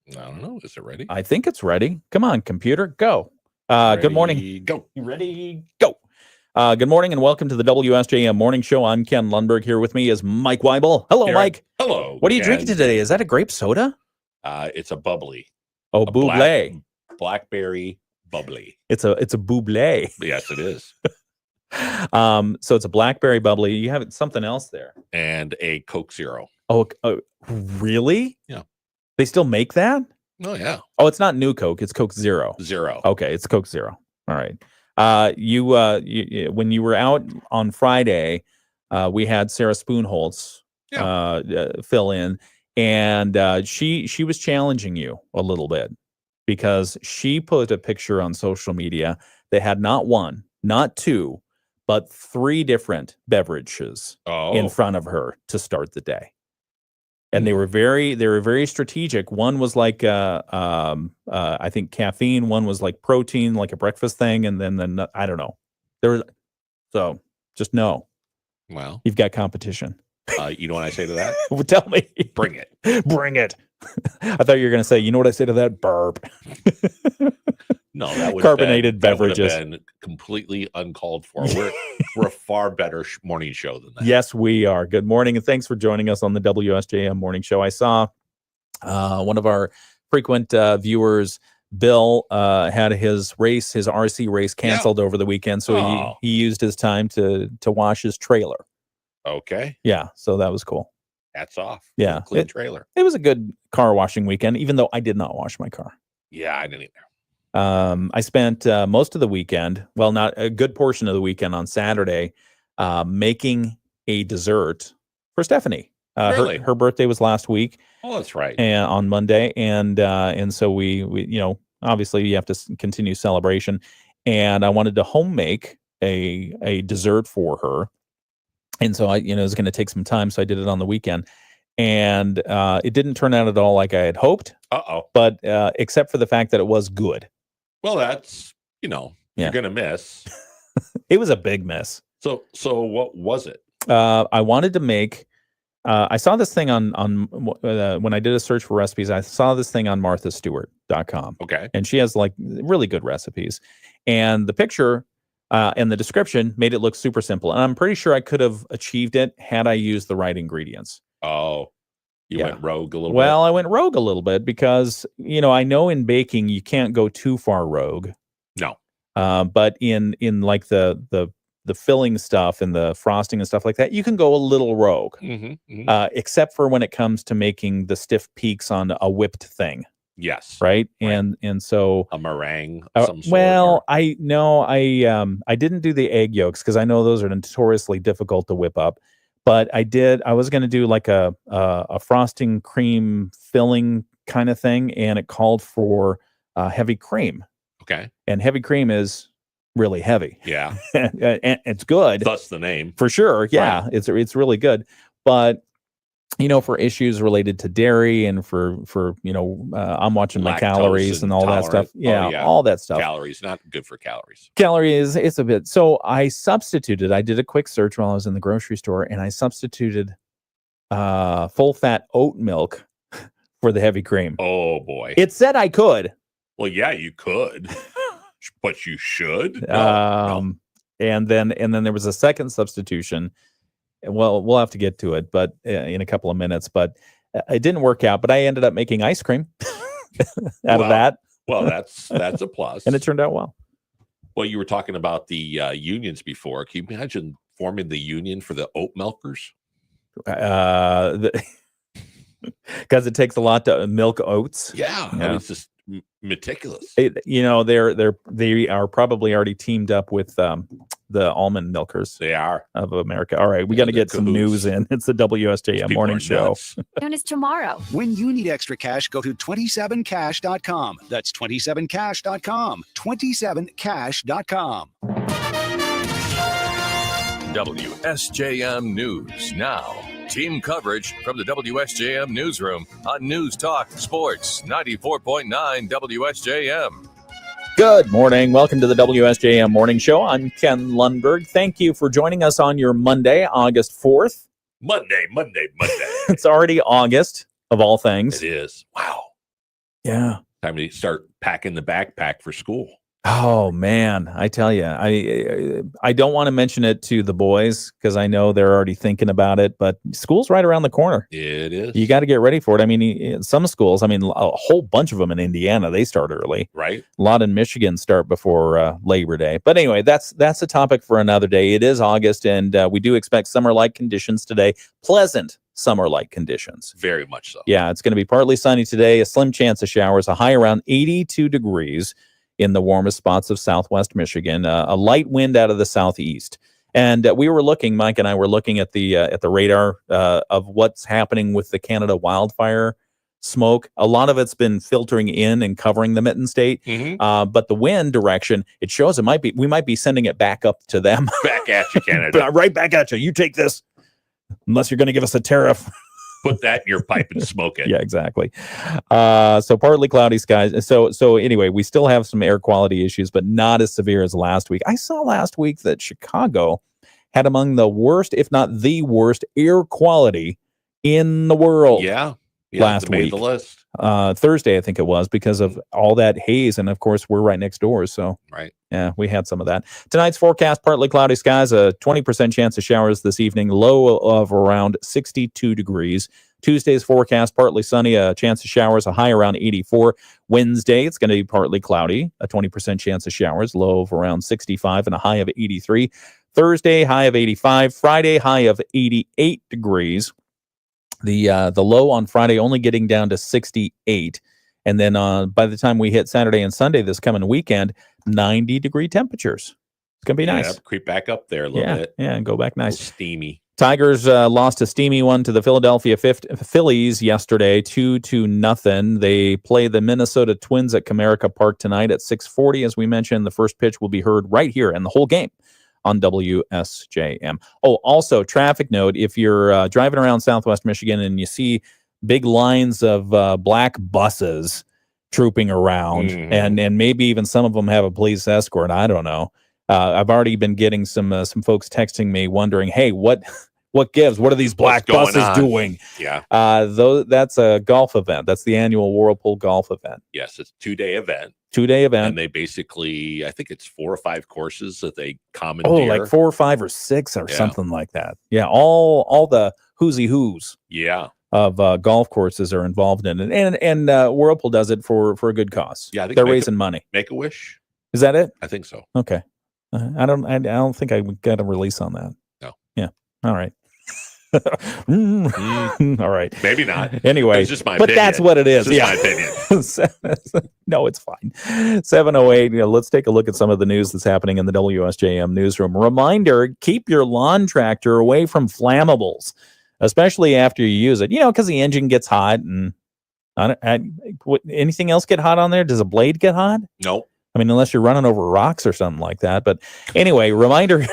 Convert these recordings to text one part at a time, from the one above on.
I don't know. Is it ready? I think it's ready. Come on, computer, go. Good morning. Go. You ready? Go. Good morning and welcome to the WSJM Morning Show. I'm Ken Lundberg. Here with me is Mike Wyble. Hello, Mike. Hello. What are you drinking today? Is that a grape soda? It's a bubbly. Oh, bubbly. Blackberry bubbly. It's a bubbly. Yes, it is. So it's a blackberry bubbly. You have something else there. And a Coke Zero. Oh, really? Yeah. They still make that? Oh, yeah. Oh, it's not New Coke. It's Coke Zero. Zero. Okay, it's Coke Zero. All right. You when you were out on Friday, we had Sarah Spoonholtz fill in, and she was challenging you a little bit because she put a picture on social media that had not one, not two, but three different beverages in front of her to start the day. And they were very strategic. One was like I think caffeine. One was like protein, like a breakfast thing, and then I don't know. So just know. Well, you've got competition. You know what I say to that? Well, tell me. Bring it. Bring it. I thought you were going to say, you know what I say to that? Burp. No, that would carbonated beverages. That would have been completely uncalled for. We're a far better morning show than that. Yes, we are. Good morning, and thanks for joining us on the WSJM Morning Show. I saw one of our frequent viewers, Bill, had his RC race canceled over the weekend, so he used his time to wash his trailer. Okay. Yeah, so that was cool. Hats off. Yeah, clean trailer. It was a good car washing weekend, even though I did not wash my car. Yeah, I didn't either. I spent most of the weekend, well, not a good portion of the weekend on Saturday, making a dessert for Stephanie. Really? Her birthday was last week. Oh, that's right. And on Monday, and so we obviously you have to continue celebration, and I wanted to home make a dessert for her, and so it was going to take some time, so I did it on the weekend. And it didn't turn out at all like I had hoped. But except for the fact that it was good. Well, that's, you're going to miss. It was a big miss. So what was it? I wanted to make, I saw this thing on when I did a search for recipes, I saw this thing on marthastewart.com. Okay. And she has like really good recipes. And the picture and the description made it look super simple. And I'm pretty sure I could have achieved it had I used the right ingredients. Oh, you went rogue a little bit? Well, I went rogue a little bit because, I know in baking you can't go too far rogue. No. But in like the filling stuff and the frosting and stuff like that, you can go a little rogue. Except for when it comes to making the stiff peaks on a whipped thing. Yes. Right? And so a meringue of some sort. Well, I didn't do the egg yolks because I know those are notoriously difficult to whip up. But I was going to do like a frosting cream filling kind of thing, and it called for heavy cream. Okay. And heavy cream is really heavy. Yeah. And it's good. Thus the name. For sure. Yeah. Right. It's really good. But for issues related to dairy and for I'm watching my calories and all that stuff. Yeah, all that stuff. Calories, not good for calories. Calories, it's a bit. So I did a quick search while I was in the grocery store, and I substituted full fat oat milk for the heavy cream. Oh boy. It said I could. Well, yeah, you could. But you should. No. And then there was a second substitution. Well, we'll have to get to it, but in a couple of minutes. But it didn't work out. But I ended up making ice cream out of that. Well, that's a plus, and it turned out well. Well, you were talking about the unions before. Can you imagine forming the union for the oat milkers? Because it takes a lot to milk oats. Yeah. I mean, it's just meticulous. They are probably already teamed up with the almond milkers. They are of America. All right, we got to get some news in. It's the WSJM Morning Show. Noon is tomorrow. When you need extra cash, go to 27cash.com. That's 27cash.com. 27cash.com. WSJM News Now. Team coverage from the WSJM Newsroom on News Talk Sports 94.9 WSJM. Good morning. Welcome to the WSJM Morning Show. I'm Ken Lundberg. Thank you for joining us on your Monday, August 4th. Monday. It's already August, of all things. It is. Wow. Yeah. Time to start packing the backpack for school. Oh man, I tell you, I don't want to mention it to the boys because I know they're already thinking about it. But school's right around the corner. It is. You got to get ready for it. I mean, some schools, a whole bunch of them in Indiana, they start early. Right. A lot in Michigan start before Labor Day. But anyway, that's a topic for another day. It is August, and we do expect summer-like conditions today. Pleasant summer-like conditions. Very much so. Yeah, it's going to be partly sunny today, a slim chance of showers, a high around 82 degrees in the warmest spots of southwest Michigan, a light wind out of the southeast. And Mike and I were looking at the radar of what's happening with the Canada wildfire smoke. A lot of it's been filtering in and covering the Mitten State, but the wind direction, it shows we might be sending it back up to them. Back at you, Canada. Right back at you. You take this, unless you're going to give us a tariff. Put that in your pipe and smoke it. Yeah, exactly. So partly cloudy skies. So anyway, we still have some air quality issues, but not as severe as last week. I saw last week that Chicago had among the worst, if not the worst, air quality in the world. Yeah. Last made week. the list. Thursday, I think it was, because of all that haze. And of course, we're right next door. So right. Yeah, we had some of that. Tonight's forecast, partly cloudy skies, a 20% chance of showers this evening, low of around 62 degrees. Tuesday's forecast, partly sunny, a chance of showers, a high around 84. Wednesday, it's going to be partly cloudy, a 20% chance of showers, low of around 65 and a high of 83. Thursday, high of 85. Friday, high of 88 degrees. The low on Friday only getting down to 68. And then by the time we hit Saturday and Sunday this coming weekend, 90-degree temperatures. It's going to be nice. Creep back up there a little bit. Yeah, and go back nice. Steamy. Tigers lost a steamy one to the Philadelphia Phillies yesterday, 2-0. They play the Minnesota Twins at Comerica Park tonight at 6:40. As we mentioned, the first pitch will be heard right here and the whole game on WSJM. Oh, also, traffic note, if you're driving around Southwest Michigan and you see big lines of black buses trooping around, and maybe even some of them have a police escort, I don't know. I've already been getting some folks texting me wondering, hey, what gives? What are these black buses doing? Yeah. That's a golf event. That's the annual Whirlpool golf event. Yes, it's a 2-day event. And they basically, I think it's 4 or 5 courses that they commandeer. Oh, like 4 or 5 or 6 or something like that. Yeah, all the who's. Yeah. Of golf courses are involved in it, and Whirlpool does it for a good cause. Yeah, I think they're raising money. Make-A-Wish. Is that it? I think so. Okay. I don't think I would get a release on that. No. Yeah. All right. All right. Maybe not. Anyway, it's just my but opinion. that's what it is. It's just my opinion. No, it's fine. 7:08. Let's take a look at some of the news that's happening in the WSJM newsroom. Reminder: keep your lawn tractor away from flammables, especially after you use it. Because the engine gets hot, and anything else get hot on there? Does a blade get hot? Nope. I mean, unless you're running over rocks or something like that. But anyway, reminder.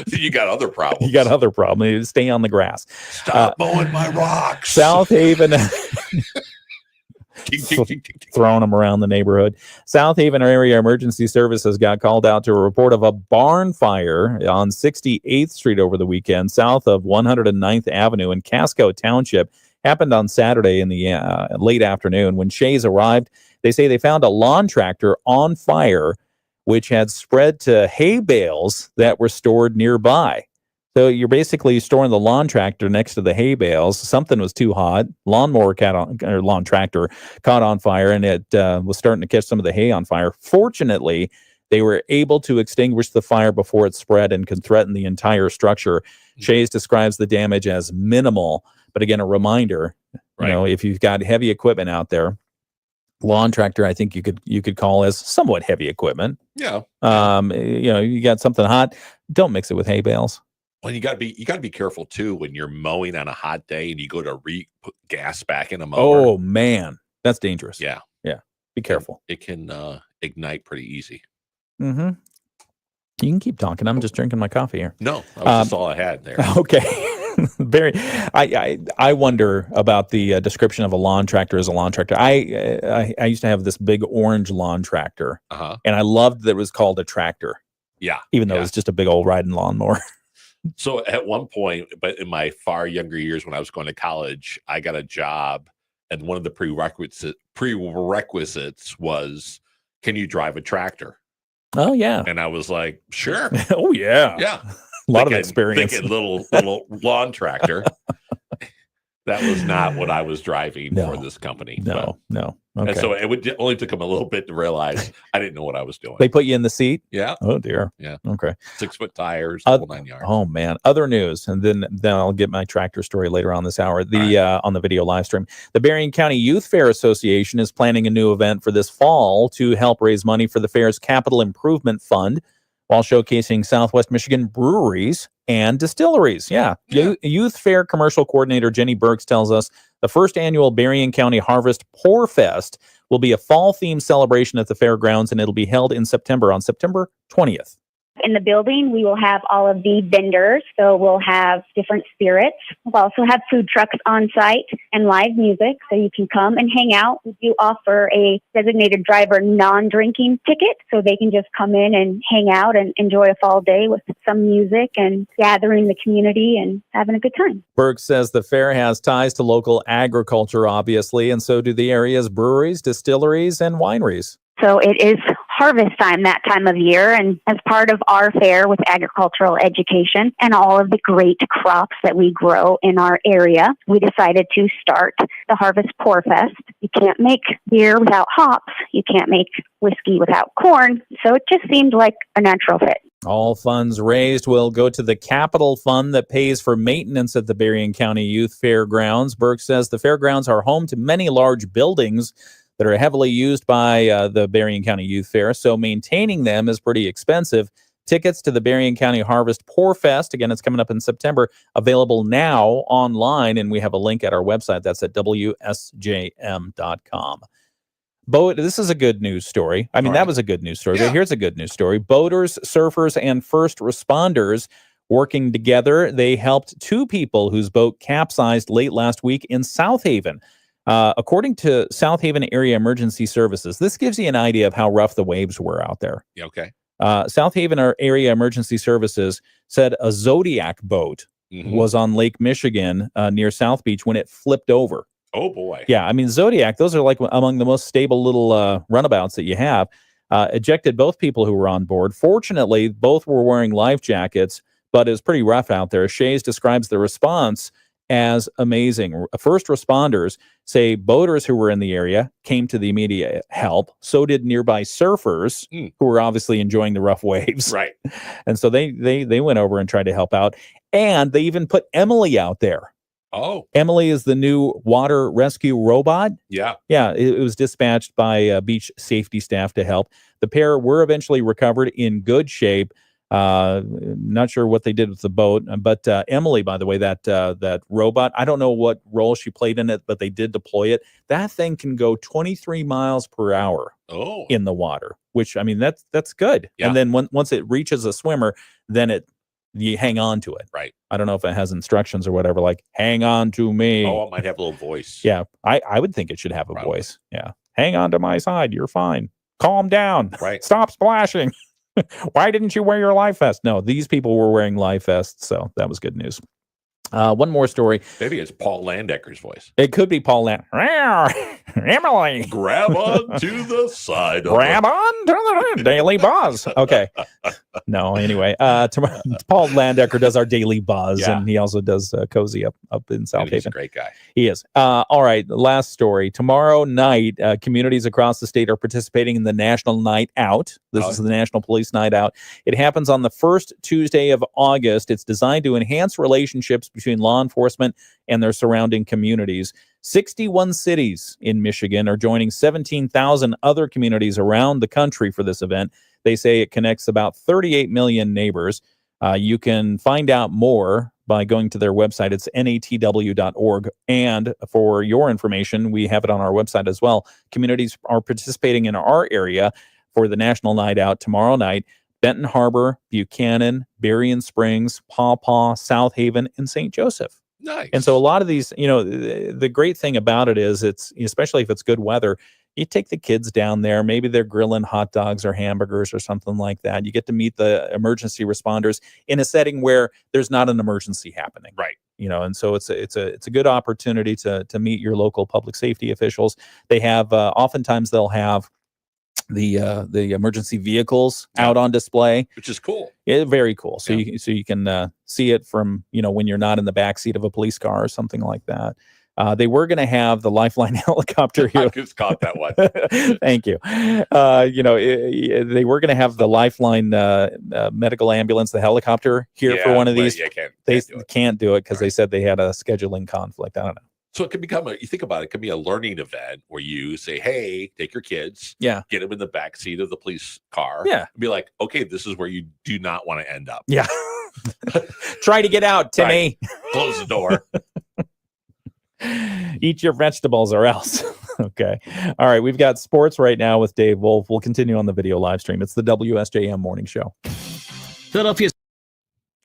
You got other problems. You got other problems. You stay on the grass. Stop mowing my rocks. South Haven. Throwing them around the neighborhood. South Haven area emergency services got called out to a report of a barn fire on 68th Street over the weekend, south of 109th Avenue in Casco Township. Happened on Saturday in the late afternoon. When Shays arrived, they say they found a lawn tractor on fire, which had spread to hay bales that were stored nearby. So you're basically storing the lawn tractor next to the hay bales. Something was too hot. Lawn tractor caught on fire, and it was starting to catch some of the hay on fire. Fortunately, they were able to extinguish the fire before it spread and could threaten the entire structure. Shays describes the damage as minimal. But again, a reminder, if you've got heavy equipment out there, lawn tractor, I think you could call as somewhat heavy equipment. Yeah. You got something hot, don't mix it with hay bales. Well, you got to be careful too when you're mowing on a hot day and you go to put gas back in a mower. Oh man, that's dangerous. Yeah. Be careful. It can ignite pretty easy. Mm-hmm. You can keep talking. I'm just drinking my coffee here. No, that's all I had there. Okay. Very. I wonder about the description of a lawn tractor as a lawn tractor. I used to have this big orange lawn tractor, and I loved that it was called a tractor. Yeah, even though it was just a big old riding lawnmower. So at one point, but in my far younger years when I was going to college, I got a job and one of the prerequisites was, can you drive a tractor? Oh yeah. And I was like, sure. Oh yeah. Yeah. A lot of experience. Thinking little lawn tractor. That was not what I was driving for this company. No. And Okay. so it only took them a little bit to realize I didn't know what I was doing. They put you in the seat? Yeah. Oh dear. Yeah. Okay. 6-foot tires, whole 9 yards. Oh man. Other news, and then I'll get my tractor story later on this hour. On the video live stream. The Berrien County Youth Fair Association is planning a new event for this fall to help raise money for the fair's Capital Improvement Fund, while showcasing Southwest Michigan breweries and distilleries. Yeah. Youth Fair Commercial Coordinator Jenny Burks tells us the first annual Berrien County Harvest Pour Fest will be a fall-themed celebration at the fairgrounds, and it'll be held in September, on September 20th. In the building, we will have all of the vendors. So we'll have different spirits. We'll also have food trucks on site and live music. So you can come and hang out. We do offer a designated driver non-drinking ticket. So they can just come in and hang out and enjoy a fall day with some music and gathering the community and having a good time. Burke says the fair has ties to local agriculture, obviously, and so do the area's breweries, distilleries, and wineries. So it is harvest time that time of year, and as part of our fair with agricultural education and all of the great crops that we grow in our area, we decided to start the Harvest Pour Fest. You can't make beer without hops. You can't make whiskey without corn. So it just seemed like a natural fit. All funds raised will go to the capital fund that pays for maintenance at the Berrien County Youth Fairgrounds. Burke says the fairgrounds are home to many large buildings that are heavily used by the Berrien County Youth Fair, so maintaining them is pretty expensive. Tickets to the Berrien County Harvest Pour Fest, again, it's coming up in September, available now online, and we have a link at our website. That's at WSJM.com. This is a good news story. I mean, that was a good news story, but here's a good news story. Boaters, surfers, and first responders working together, they helped 2 people whose boat capsized late last week in South Haven. According to South Haven Area Emergency Services, this gives you an idea of how rough the waves were out there. Yeah, okay. South Haven Area Emergency Services said a Zodiac boat was on Lake Michigan near South Beach when it flipped over. Oh, boy. Yeah, I mean, Zodiac, those are like among the most stable little runabouts that you have. Ejected both people who were on board. Fortunately, both were wearing life jackets, but it was pretty rough out there. Shays describes the response as amazing. First responders say boaters who were in the area came to the immediate help. So did nearby surfers who were obviously enjoying the rough waves. Right. And so they went over and tried to help out. And they even put Emily out there. Oh. Emily is the new water rescue robot. Yeah. Yeah, it was dispatched by beach safety staff to help. The pair were eventually recovered in good shape. Not sure what they did with the boat, but Emily, by the way, that robot, I don't know what role she played in it, but they did deploy it. That thing can go 23 miles per hour in the water, which, I mean, that's good. Yeah. And then once it reaches a swimmer, then you hang on to it. Right. I don't know if it has instructions or whatever, like hang on to me. Oh, it might have a little voice. Yeah, I would think it should have a voice. Yeah. Hang on to my side. You're fine. Calm down. Right. Stop splashing. Why didn't you wear your life vest? No, these people were wearing life vests, so that was good news. One more story. Maybe it's Paul Landecker's voice. It could be Paul Emily. Grab on to the side. Grab on to the Daily Buzz. Okay. No, anyway, Paul Landecker does our Daily Buzz, and he also does Cozy up in South Haven. He's a great guy. He is. All right, last story. Tomorrow night, communities across the state are participating in the National Night Out. This is the National Police Night Out. It happens on the first Tuesday of August. It's designed to enhance relationships between law enforcement and their surrounding communities. 61 cities in Michigan are joining 17,000 other communities around the country for this event. They say it connects about 38 million neighbors. You can find out more by going to their website. It's natw.org. And for your information, we have it on our website as well. Communities are participating in our area for the National Night Out tomorrow night. Benton Harbor, Buchanan, Berrien Springs, Paw Paw, South Haven, and St. Joseph. Nice. And so a lot of these, the great thing about it is it's, especially if it's good weather, You take the kids down there. Maybe they're grilling hot dogs or hamburgers or something like that. You get to meet the emergency responders in a setting where there's not an emergency happening. Right. And so it's a good opportunity to meet your local public safety officials. They have oftentimes they'll have the emergency vehicles out on display, which is cool. Yeah, very cool. So you can see it from when you're not in the backseat of a police car or something like that. They were going to have the Lifeline helicopter here. I just caught that one. Thank you. They were going to have the Lifeline medical ambulance, the helicopter here for one of these. They can't do it because they said they had a scheduling conflict. I don't know. So it can become you think about it, it can be a learning event where you say, hey, take your kids, get them in the back seat of the police car, and be like, okay, this is where you do not want to end up. Yeah. Try to get out, Timmy. Right. Close the door. Eat your vegetables or else. Okay. All right. We've got sports right now with Dave Wolf. We'll continue on the video live stream. It's the WSJM Morning Show. Philadelphia.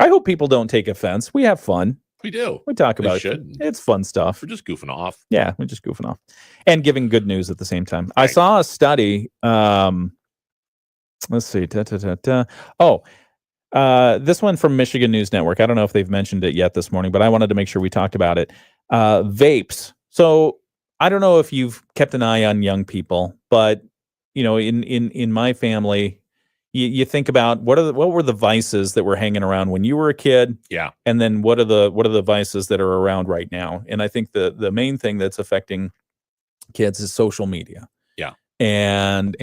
I hope people don't take offense. We have fun. We do. We talk about it. It's fun stuff. We're just goofing off. Yeah, we're just goofing off and giving good news at the same time. Right. I saw a study. Let's see. This one from Michigan News Network. I don't know if they've mentioned it yet this morning, but I wanted to make sure we talked about it. Vapes. So I don't know if you've kept an eye on young people, but in my family, you think about what were the vices that were hanging around when you were a kid, and then what are the vices that are around right now? And I think the main thing that's affecting kids is social media. And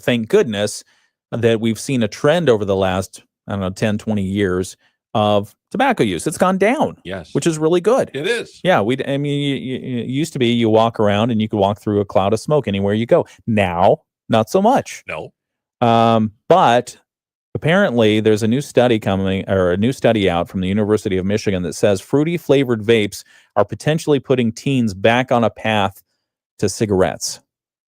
thank goodness that we've seen a trend over the last 10, 20 years of tobacco use. It's gone down. Yes, which is really good. It is. Yeah, it used to be you walk around and you could walk through a cloud of smoke anywhere you go. Now, not so much. No. But apparently there's a new study out from the University of Michigan that says fruity flavored vapes are potentially putting teens back on a path to cigarettes.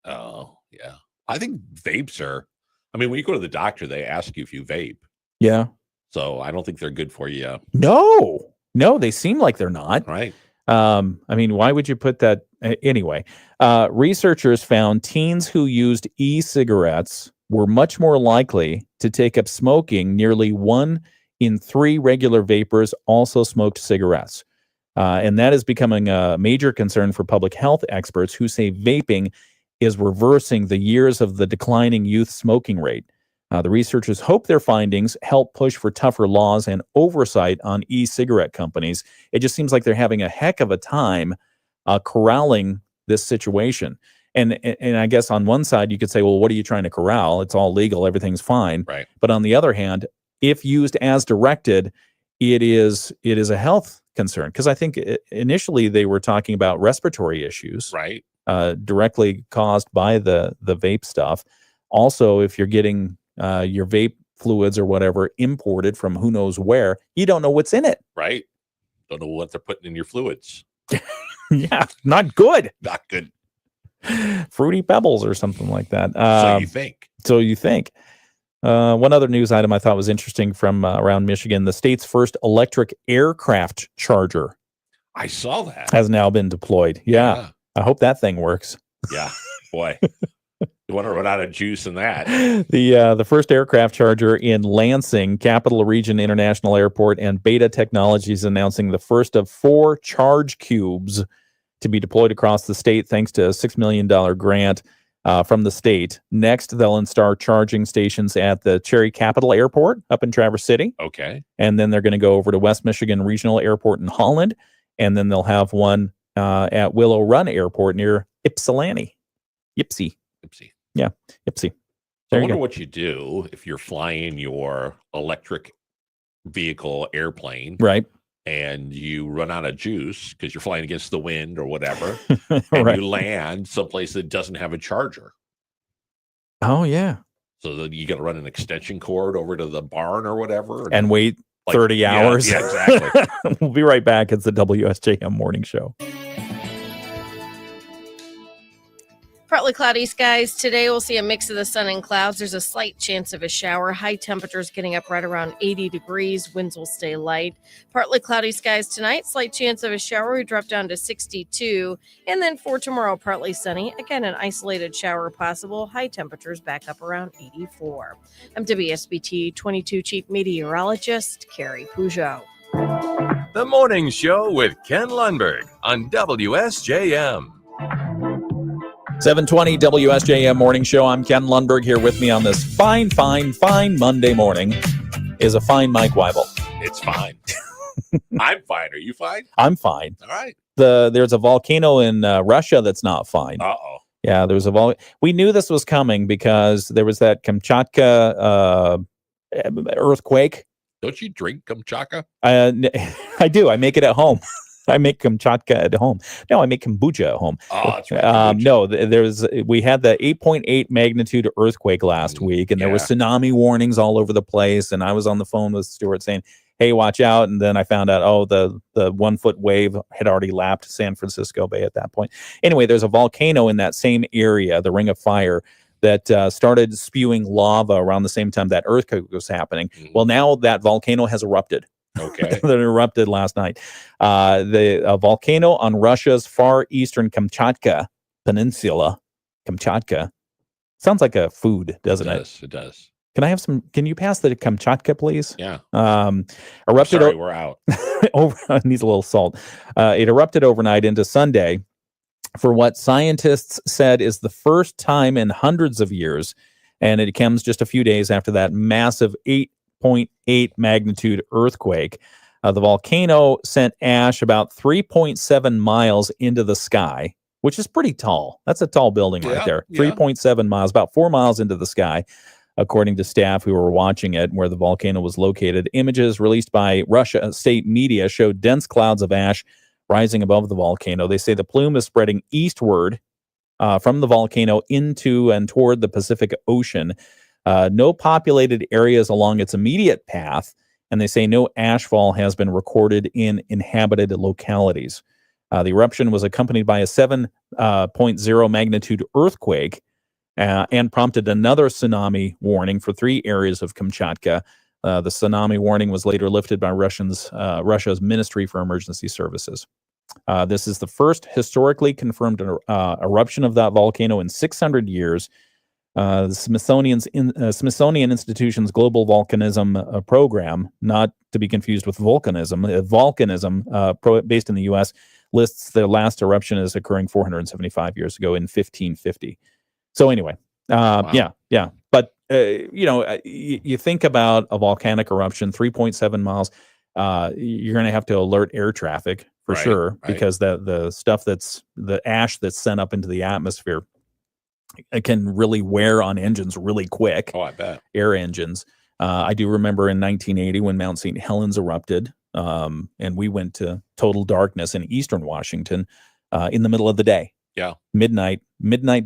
Oh, yeah. I think vapes are, when you go to the doctor, they ask you if you vape. Yeah. So I don't think they're good for you. No, they seem like they're not. Right. Why would you put that? Anyway, researchers found teens who used e-cigarettes were much more likely to take up smoking. Nearly 1 in 3 regular vapors also smoked cigarettes. And that is becoming a major concern for public health experts who say vaping is reversing the years of the declining youth smoking rate. The researchers hope their findings help push for tougher laws and oversight on e-cigarette companies. It just seems like they're having a heck of a time corralling this situation. And I guess on one side you could say, well, what are you trying to corral? It's all legal. Everything's fine. Right. But on the other hand, if used as directed, it is a health concern. Because I think initially they were talking about respiratory issues. Right. Directly caused by the vape stuff. Also, if you're getting your vape fluids or whatever imported from who knows where, you don't know what's in it. Right. Don't know what they're putting in your fluids. Yeah, not good. Not good. Fruity Pebbles or something like that. So you think. One other news item I thought was interesting from around Michigan: the state's first electric aircraft charger. I saw that. Has now been deployed. Yeah. I hope that thing works. Yeah, boy. You want to run out of juice in that. The first aircraft charger in Lansing, Capital Region International Airport, and Beta Technologies announcing the first of 4 charge cubes to be deployed across the state thanks to a $6 million grant from the state. Next, they'll install charging stations at the Cherry Capital Airport up in Traverse City. Okay. And then they're going to go over to West Michigan Regional Airport in Holland. And then they'll have one at Willow Run Airport near Ypsilanti. Ypsi. Yeah, Ypsi. I wonder what you do if you're flying your electric vehicle airplane. Right. And you run out of juice because you're flying against the wind or whatever. And Right. you land someplace that doesn't have a charger. Oh, yeah. So then you got to run an extension cord over to the barn or whatever. And wait 30 hours. Yeah, exactly. We'll be right back. It's the WSJM Morning Show. Partly cloudy skies today. We'll see a mix of the sun and clouds. There's a slight chance of a shower. High temperatures getting up right around 80 degrees. Winds will stay light. Partly cloudy skies tonight. Slight chance of a shower. We drop down to 62. And then for tomorrow, partly sunny. Again, an isolated shower possible. High temperatures back up around 84. I'm WSBT 22 Chief Meteorologist Carrie Peugeot. The Morning Show with Ken Lundberg on WSJM. 720 WSJM Morning Show. I'm Ken Lundberg. Here with me on this fine Monday morning is a fine Mike Wyble. It's fine. I'm fine. Are you fine? I'm fine. All right. There's a volcano in Russia that's not fine. Uh-oh. Yeah, there's we knew this was coming because there was that Kamchatka earthquake. Don't you drink Kamchatka? I do. I make it at home. I make Kamchatka at home. No, I make kombucha at home. Oh, that's right. No, we had the 8.8 magnitude earthquake last week, and there were tsunami warnings all over the place. And I was on the phone with Stuart saying, "Hey, watch out!" And then I found out, the 1 foot wave had already lapped San Francisco Bay at that point. Anyway, there's a volcano in that same area, the Ring of Fire, that started spewing lava around the same time that earthquake was happening. Mm-hmm. Well, now that volcano has erupted. Okay. That erupted last night. The volcano on Russia's far eastern Kamchatka Peninsula. Kamchatka. Sounds like a food, doesn't it? It does. Can you pass the Kamchatka, please? Yeah. Erupted. Sorry, we're out. Needs a little salt. It erupted overnight into Sunday for what scientists said is the first time in hundreds of years. And it comes just a few days after that massive 8.8 magnitude earthquake. The volcano sent ash about 3.7 miles into the sky, which is pretty tall. That's a tall building right there. 3.7 miles, about 4 miles into the sky, according to staff who were watching it where the volcano was located. Images released by Russia state media showed dense clouds of ash rising above the volcano. They say the plume is spreading eastward from the volcano into and toward the Pacific Ocean. No populated areas along its immediate path, and they say no ashfall has been recorded in inhabited localities. The eruption was accompanied by a 7.0 magnitude earthquake and prompted another tsunami warning for 3 areas of Kamchatka. The tsunami warning was later lifted by Russia's Ministry for Emergency Services. This is the first historically confirmed eruption of that volcano in 600 years. The Smithsonian Institution's Global Volcanism Program, not to be confused with volcanism, based in the U.S., lists the last eruption as occurring 475 years ago in 1550. So anyway, wow. Yeah. But, you think about a volcanic eruption, 3.7 miles, you're going to have to alert air traffic for sure, because the stuff the ash that's sent up into the atmosphere, it can really wear on engines really quick. Oh, I bet. Air engines. I do remember in 1980 when Mount St. Helens erupted, and we went to total darkness in eastern Washington in the middle of the day. Yeah. Midnight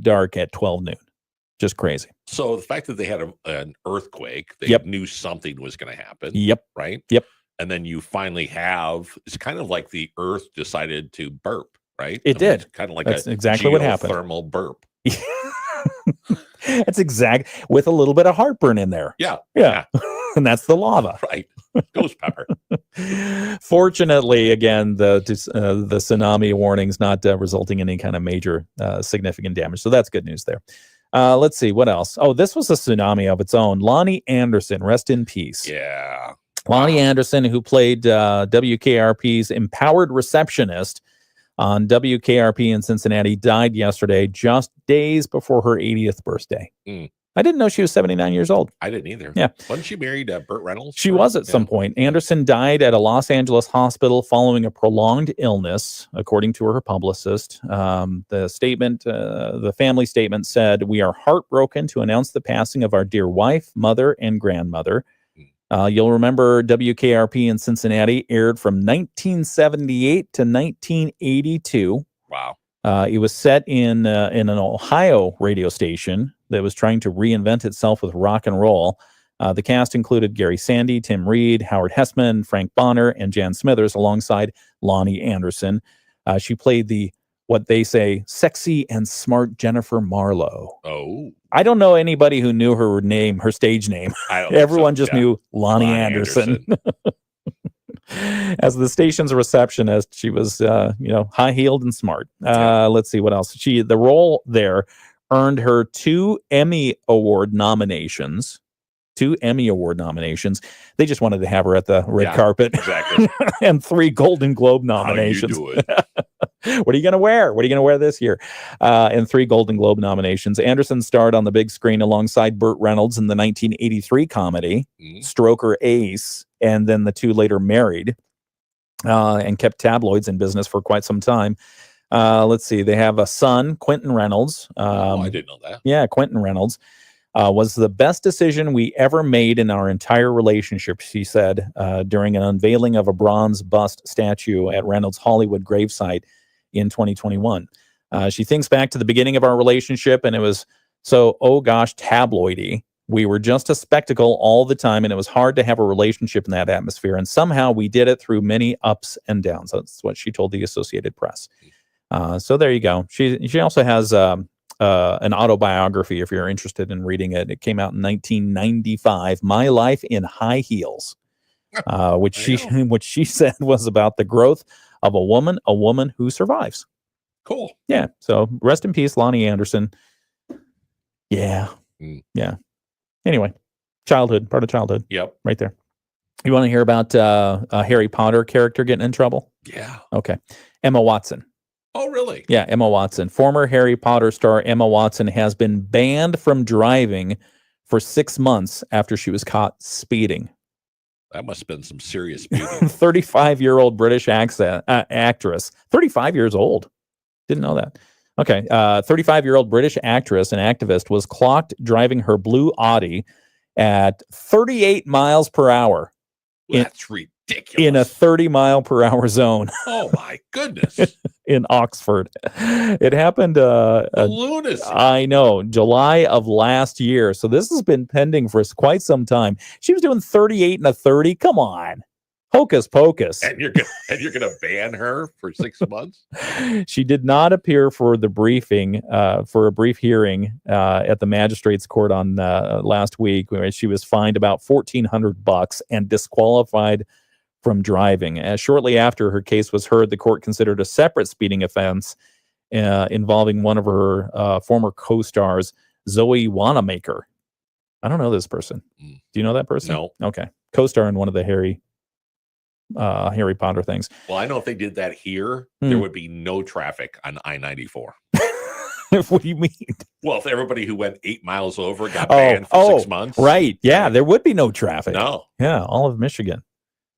dark at 12 noon. Just crazy. So the fact that they had an earthquake, they knew something was going to happen. Yep. Right? Yep. And then you finally it's kind of like the earth decided to burp, right? It did. It's kind of like That's exactly what happened. Thermal burp. That's with a little bit of heartburn in there. Yeah. And that's the lava. Right. Ghost pepper. Fortunately, again, the tsunami warning's not resulting in any kind of major significant damage. So that's good news there. Let's see. What else? Oh, this was a tsunami of its own. Lonnie Anderson, rest in peace. Yeah. Lonnie Anderson, who played WKRP's Empowered Receptionist on WKRP in Cincinnati, died yesterday, just days before her 80th birthday. I didn't know she was 79 years old. I didn't either. Yeah. Wasn't she married to Burt Reynolds? She was at some point. Anderson died at a Los Angeles hospital following a prolonged illness, according to her publicist. The family statement said, "We are heartbroken to announce the passing of our dear wife, mother, and grandmother." You'll remember WKRP in Cincinnati aired from 1978 to 1982. Wow. It was set in an Ohio radio station that was trying to reinvent itself with rock and roll. The cast included Gary Sandy, Tim Reed, Howard Hessman, Frank Bonner, and Jan Smithers, alongside Lonnie Anderson. She played the what they say, sexy and smart Jennifer Marlowe. Oh. I don't know anybody who knew her name, her stage name. Everyone just knew Lonnie Anderson. As the station's receptionist, she was, high-heeled and smart. Let's see what else. The role there earned her 2 Emmy Award nominations. 2 Emmy Award nominations. They just wanted to have her at the red carpet. Exactly. And 3 Golden Globe nominations. How you do it? What are you going to wear? What are you going to wear this year? And 3 Golden Globe nominations. Anderson starred on the big screen alongside Burt Reynolds in the 1983 comedy, Stroker Ace, and then the 2 later married, and kept tabloids in business for quite some time. Let's see. They have a son, Quentin Reynolds. I didn't know that. Yeah, Quentin Reynolds. Was the best decision we ever made in our entire relationship, she said, during an unveiling of a bronze bust statue at Reynolds' Hollywood gravesite in 2021. She thinks back to the beginning of our relationship, and it was so, oh gosh, tabloidy. We were just a spectacle all the time, and it was hard to have a relationship in that atmosphere. And somehow we did it through many ups and downs. That's what she told the Associated Press. So there you go. She also has an autobiography, if you're interested in reading it. It came out in 1995, My Life in High Heels, which she said was about the growth of a woman who survives. Cool. Yeah. So rest in peace, Lonnie Anderson. Yeah. Yeah. Anyway, part of childhood. Yep. Right there. You want to hear about a Harry Potter character getting in trouble? Yeah. Okay. Emma Watson. Oh, really? Yeah, Emma Watson. Former Harry Potter star Emma Watson has been banned from driving for 6 months after she was caught speeding. That must have been some serious speeding. 35-year-old British actress. 35 years old. Didn't know that. Okay. 35-year-old British actress and activist was clocked driving her blue Audi at 38 miles per hour. That's ridiculous. In a 30-mile-per-hour zone. Oh, my goodness. In Oxford. It happened lunacy. I know, July of last year. So this has been pending for quite some time. She was doing 38 and a 30. Come on. Hocus pocus. And you're gonna ban her for 6 months? She did not appear for the briefing, for a brief hearing at the magistrate's court on last week, where she was fined about $1,400 and disqualified from driving. Shortly after her case was heard, the court considered a separate speeding offense involving one of her former co-stars, Zoe Wanamaker. I don't know this person. Do you know that person? No. Okay. Co-star in one of the Harry Potter things. Well, I know if they did that here, there would be no traffic on I-94. What do you mean? Well, if everybody who went 8 miles over got banned for 6 months. Right. Yeah, there would be no traffic. No. Yeah, all of Michigan.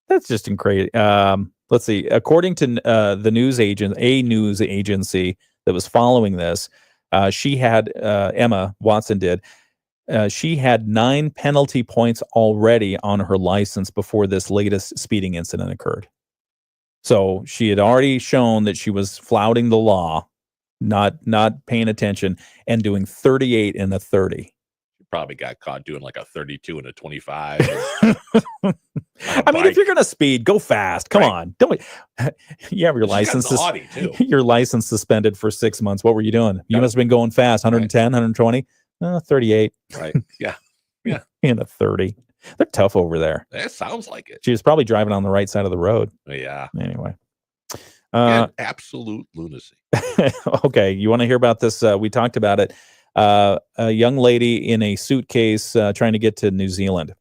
That's just incredible. Let's see. According to a news agency that was following this, she had Emma Watson did. She had 9 penalty points already on her license before this latest speeding incident occurred. So she had already shown that she was flouting the law, not paying attention, and doing 38 and a 30. Probably got caught doing like a 32 and a 25. I mean, if you're gonna speed, go fast. Come on, don't. You have your license. Audi too. Your license suspended for 6 months. What were you doing? You must have been going fast. 110, 120, 38. Right. Yeah. Yeah. In a 30. They're tough over there. That sounds like it. She was probably driving on the right side of the road. Yeah. Anyway. Absolute lunacy. Okay. You want to hear about this? We talked about it. A young lady in a suitcase trying to get to New Zealand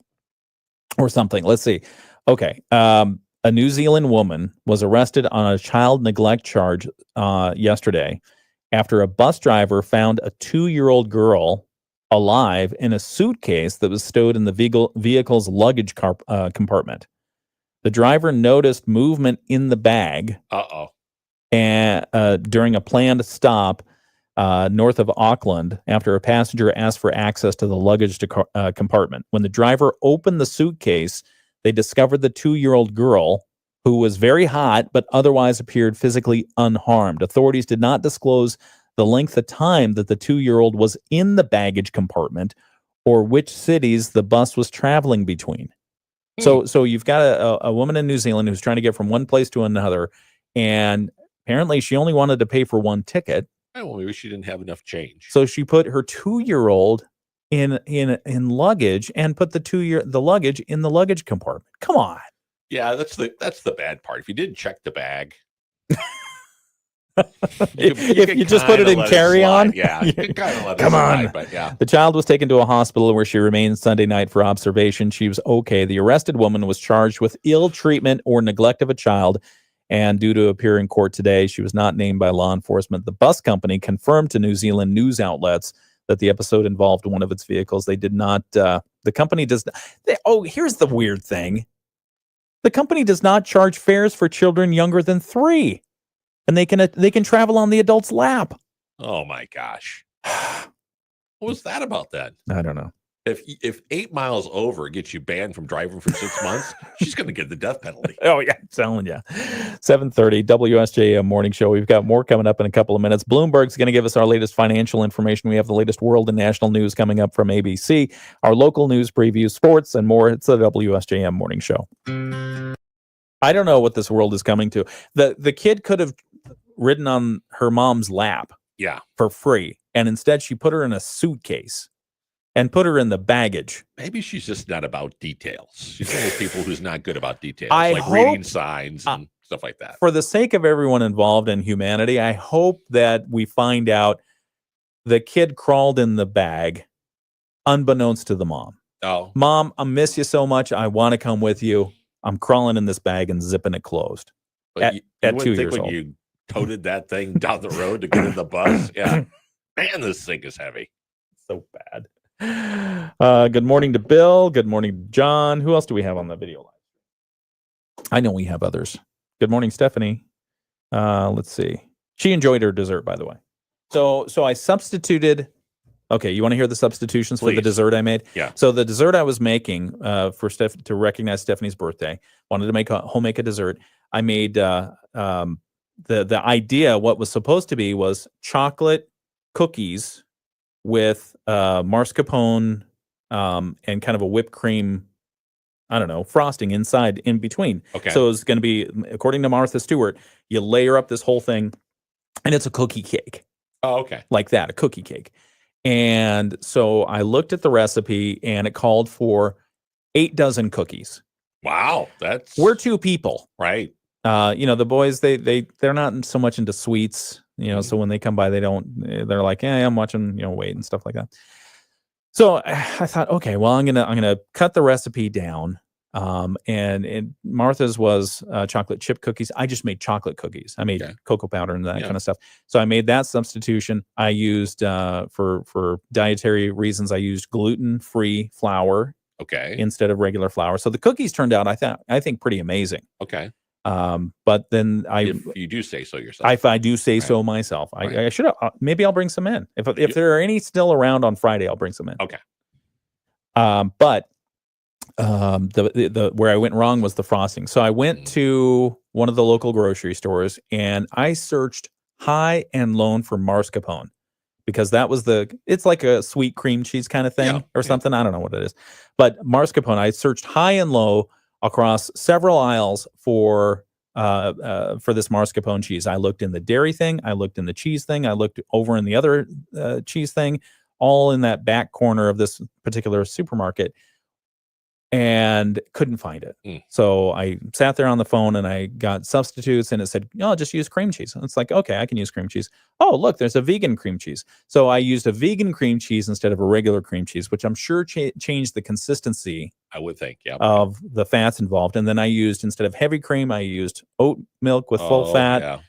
or something. Let's see. Okay. A New Zealand woman was arrested on a child neglect charge yesterday after a bus driver found a 2-year-old girl alive in a suitcase that was stowed in the vehicle's luggage compartment. The driver noticed movement in the bag. And during a planned stop north of Auckland after a passenger asked for access to the luggage compartment. When the driver opened the suitcase, they discovered the 2-year-old girl, who was very hot but otherwise appeared physically unharmed. Authorities did not disclose the length of time that the 2-year-old was in the baggage compartment or which cities the bus was traveling between. So you've got a woman in New Zealand who's trying to get from one place to another, and Apparently, she only wanted to pay for one ticket. Oh, well, maybe she didn't have enough change. So she put her 2-year-old in luggage and put the luggage in the luggage compartment. Come on. Yeah, that's the bad part. If you didn't check the bag, if you just put it in carry-on, yeah, you can kind of let it come slide, on. but yeah. The child was taken to a hospital where she remained Sunday night for observation. She was okay. The arrested woman was charged with ill treatment or neglect of a child, and due to appear in court today, she was not named by law enforcement. The bus company confirmed to New Zealand news outlets that the episode involved one of its vehicles. They did not. The company does. Here's the weird thing. The company does not charge fares for children younger than 3, and they can travel on the adult's lap. Oh my gosh, what was that about then? I don't know. If 8 miles over gets you banned from driving for 6 months, she's going to get the death penalty. Oh yeah, I'm telling you. 7:30 WSJM morning show. We've got more coming up in a couple of minutes. Bloomberg's going to give us our latest financial information. We have the latest world and national news coming up from ABC. Our local news preview, sports, and more. It's the WSJM morning show. I don't know what this world is coming to. The kid could have ridden on her mom's lap, for free, and instead she put her in a suitcase and put her in the baggage. Maybe she's just not about details. She's one of those people who's not good about details, reading signs and stuff like that. For the sake of everyone involved in humanity, I hope that we find out the kid crawled in the bag unbeknownst to the mom. Oh. Mom, I miss you so much. I want to come with you. I'm crawling in this bag and zipping it closed. But at 2 years when old. You toted that thing down the road to get in the bus. Yeah. Man, this thing is heavy. So bad. Good morning to Bill. Good morning to John. Who else do we have on the video line? I know we have others. Good morning, Stephanie. Let's see. She enjoyed her dessert, by the way. So I substituted. Okay, you want to hear the substitutions for the dessert I made? Yeah. So the dessert I was making for to recognize Stephanie's birthday, wanted to make a dessert. I made the idea. What was supposed to be was chocolate cookies with mascarpone and kind of a whipped cream, I don't know, frosting inside in between. Okay. So it's going to be, according to Martha Stewart, you layer up this whole thing, and it's a cookie cake. Oh, okay. Like that, a cookie cake. And so I looked at the recipe, and it called for 8 dozen cookies. Wow, we're 2 people, right? The boys they're not so much into sweets. So when they come by, they're like, yeah, I'm watching, weight and stuff like that. So I thought, okay, well, I'm gonna cut the recipe down. And Martha's was chocolate chip cookies. I just made chocolate cookies. I made cocoa powder and that kind of stuff. So I made that substitution. I used for dietary reasons, I used gluten-free flour. Okay. Instead of regular flour. So the cookies turned out, I think pretty amazing. Okay. But then if you do say so yourself. If I do say so myself, I should have. Maybe I'll bring some in. If there are any still around on Friday, I'll bring some in. Okay. But the where I went wrong was the frosting. So I went to one of the local grocery stores and I searched high and low for mascarpone because that was it's like a sweet cream cheese kind of thing or something. I don't know what it is, but mascarpone. I searched high and low across several aisles for this mascarpone cheese. I looked in the dairy thing, I looked in the cheese thing, I looked over in the other cheese thing, all in that back corner of this particular supermarket, and couldn't find it. So I sat there on the phone and I got substitutes, and it said, "Oh, just use cream cheese." And it's like, okay, I can use cream cheese. Oh, look, there's a vegan cream cheese. So I used a vegan cream cheese instead of a regular cream cheese, which I'm sure changed the consistency. I would think, of the fats involved. And then I used, instead of heavy cream, I used oat milk with full fat. Yeah.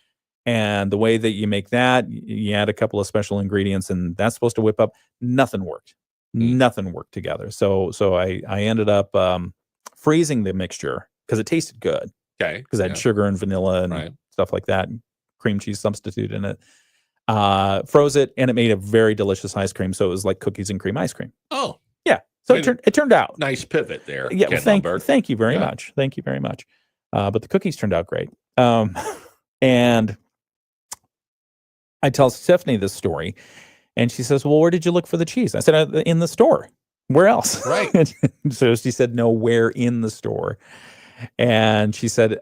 And the way that you make that, you add a couple of special ingredients, and that's supposed to whip up. Nothing worked. Nothing worked together. So I ended up freezing the mixture because it tasted good. Okay. Because I had sugar and vanilla and stuff like that, and cream cheese substitute in it. Froze it, and it made a very delicious ice cream. So it was like cookies and cream ice cream. Oh. Yeah. So it turned out. Nice pivot there. Yeah. Well, thank you very much. Thank you very much. But the cookies turned out great. And I tell Stephanie this story, and she says, "Well, where did you look for the cheese?" I said, "In the store. Where else?" Right. So she said, "No, where in the store?" And she said,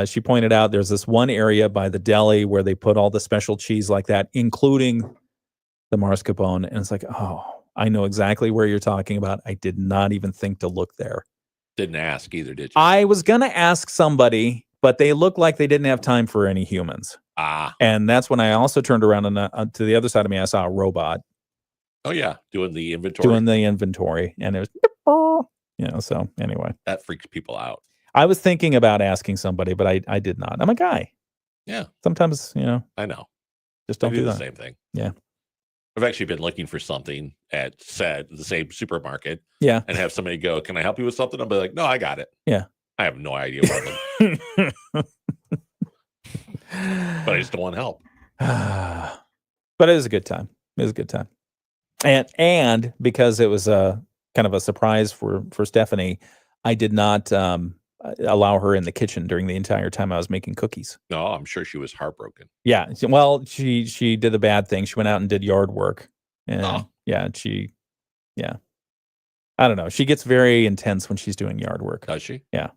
she pointed out there's this one area by the deli where they put all the special cheese like that, including the mascarpone. And it's like, oh, I know exactly where you're talking about. I did not even think to look there. Didn't ask either, did you? I was going to ask somebody, but they looked like they didn't have time for any humans. And that's when I also turned around and to the other side of me, I saw a robot. Oh, yeah. Doing the inventory. And it was, so anyway. That freaks people out. I was thinking about asking somebody, but I did not. I'm a guy. Yeah. Sometimes, I know. Just don't do the that. same thing. Yeah. I've actually been looking for something at the same supermarket. Yeah. And have somebody go, can I help you with something? I'll be like, no, I got it. Yeah. I have no idea what I'm but I just don't want help. But it was a good time. It was a good time. And because it was a kind of a surprise for Stephanie, I did not allow her in the kitchen during the entire time I was making cookies. No, I'm sure she was heartbroken. Yeah. Well, she did the bad thing. She went out and did yard work. And I don't know. She gets very intense when she's doing yard work. Does she? Yeah.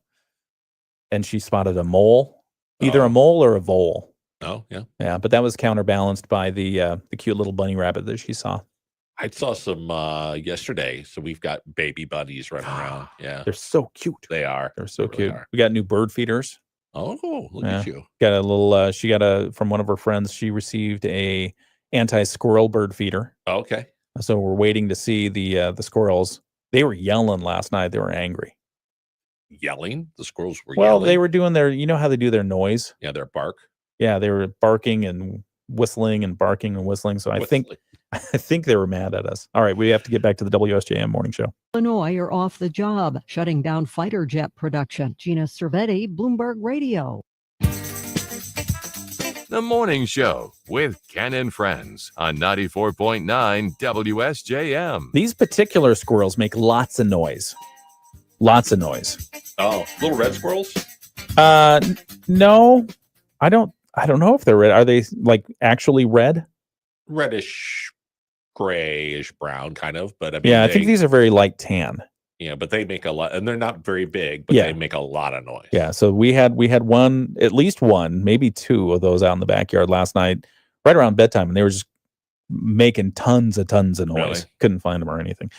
And she spotted a mole, either a mole or a vole. Oh, yeah. Yeah, but that was counterbalanced by the cute little bunny rabbit that she saw. I saw some yesterday. So we've got baby bunnies running around. Yeah. They're so cute. They are. They're so cute. We got new bird feeders. Oh, look at you. Got a little, she got from one of her friends, she received a anti-squirrel bird feeder. Oh, okay. So we're waiting to see the squirrels. They were yelling last night. They were angry. Yelling? The squirrels were yelling? Well, they were doing how they do their noise? Yeah, their bark. Yeah, they were barking and whistling and barking and whistling. So I think they were mad at us. All right, we have to get back to the WSJM morning show. Illinois are off the job, shutting down fighter jet production. Gina Cervetti, Bloomberg Radio. The Morning Show with Ken and Friends on 94.9 WSJM. These particular squirrels make lots of noise. Lots of noise. Oh, little red squirrels? No. I don't know if they're red. Are they like actually red? Reddish, grayish brown kind of, but I mean, yeah, I think these are very light tan. Yeah, but they make a lot, and they're not very big, but they make a lot of noise. Yeah, so we had one, at least one, maybe two of those out in the backyard last night, right around bedtime, and they were just making tons of noise. Really? Couldn't find them or anything.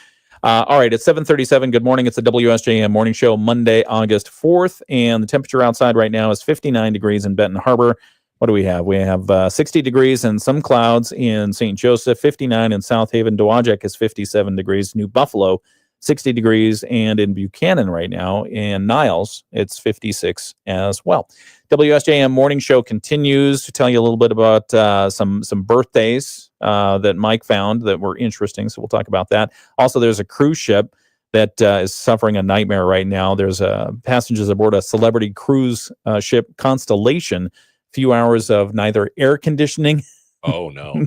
All right, it's 7:37. Good morning. It's the WSJM Morning Show, Monday, August 4th, and the temperature outside right now is 59 degrees in Benton Harbor. What do we have? We have 60 degrees and some clouds in St. Joseph, 59 in South Haven. Dowagiac is 57 degrees. New Buffalo, 60 degrees, and in Buchanan right now, in Niles, it's 56 as well. WSJM Morning Show continues to tell you a little bit about some birthdays that Mike found that were interesting, so we'll talk about that. Also, there's a cruise ship that is suffering a nightmare right now. There's passengers aboard a celebrity cruise ship, Constellation, few hours of neither air conditioning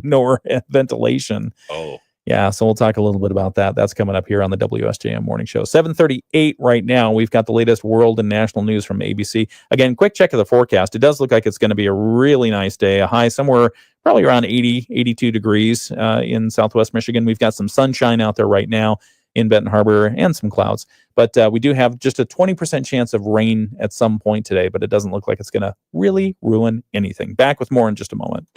nor ventilation. Oh. Yeah, so we'll talk a little bit about that. That's coming up here on the WSJM Morning Show. 7:38 right now. We've got the latest world and national news from ABC. Again, quick check of the forecast. It does look like it's going to be a really nice day. A high somewhere probably around 80, 82 degrees in Southwest Michigan. We've got some sunshine out there right now in Benton Harbor and some clouds. But we do have just a 20% chance of rain at some point today, but it doesn't look like it's going to really ruin anything. Back with more in just a moment.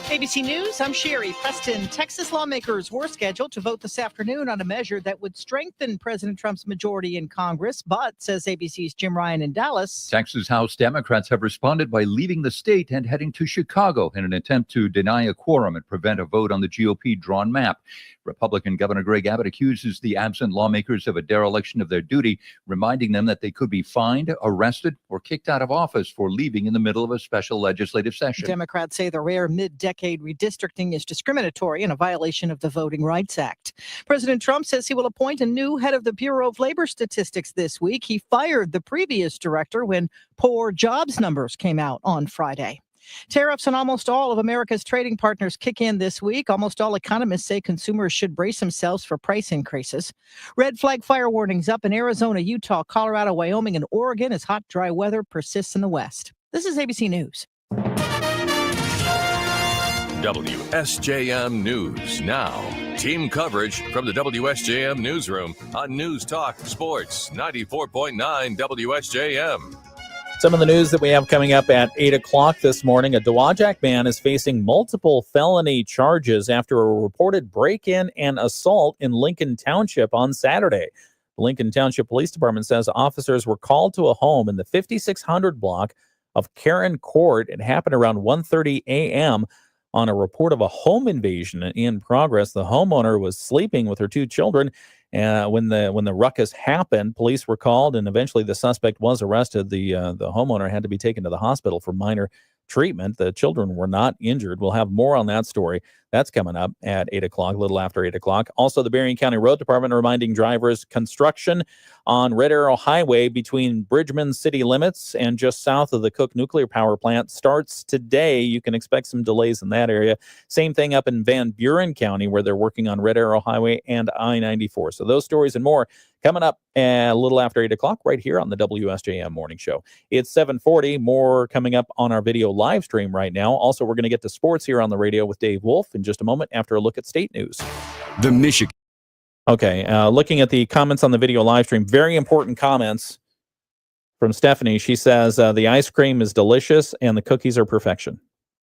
ABC News, I'm Sherry Preston. Texas lawmakers were scheduled to vote this afternoon on a measure that would strengthen President Trump's majority in Congress, but, says ABC's Jim Ryan in Dallas, Texas House Democrats have responded by leaving the state and heading to Chicago in an attempt to deny a quorum and prevent a vote on the GOP drawn map. Republican Governor Greg Abbott accuses the absent lawmakers of a dereliction of their duty, reminding them that they could be fined, arrested, or kicked out of office for leaving in the middle of a special legislative session. Democrats say the rare mid-decade redistricting is discriminatory and a violation of the Voting Rights Act. President Trump says he will appoint a new head of the Bureau of Labor Statistics this week. He fired the previous director when poor jobs numbers came out on Friday. Tariffs on almost all of America's trading partners kick in this week. Almost all economists say consumers should brace themselves for price increases. Red flag fire warnings up in Arizona, Utah, Colorado, Wyoming, and Oregon as hot, dry weather persists in the West. This is ABC News. WSJM News now. Team coverage from the WSJM newsroom on News Talk Sports 94.9 WSJM. Some of the news that we have coming up at 8 o'clock this morning. A Dowagiac man is facing multiple felony charges after a reported break-in and assault in Lincoln Township on Saturday. The Lincoln Township Police Department says officers were called to a home in the 5600 block of Karen Court. It happened around 1:30 a.m. on a report of a home invasion in progress. The homeowner was sleeping with her 2 children. When the ruckus happened, police were called, and eventually the suspect was arrested. The homeowner had to be taken to the hospital for minor treatment. The children were not injured. We'll have more on that story. That's coming up at 8 o'clock, a little after 8 o'clock. Also, the Berrien County Road Department reminding drivers construction on Red Arrow Highway between Bridgman city limits and just south of the Cook Nuclear Power Plant starts today. You can expect some delays in that area. Same thing up in Van Buren County, where they're working on Red Arrow Highway and I-94. So those stories and more coming up a little after 8 o'clock right here on the WSJM Morning Show. It's 7:40. More coming up on our video live stream right now. Also, we're going to get to sports here on the radio with Dave Wolf in just a moment after a look at state news. The Michigan. Okay, looking at the comments on the video live stream, very important comments from Stephanie. She says the ice cream is delicious and the cookies are perfection.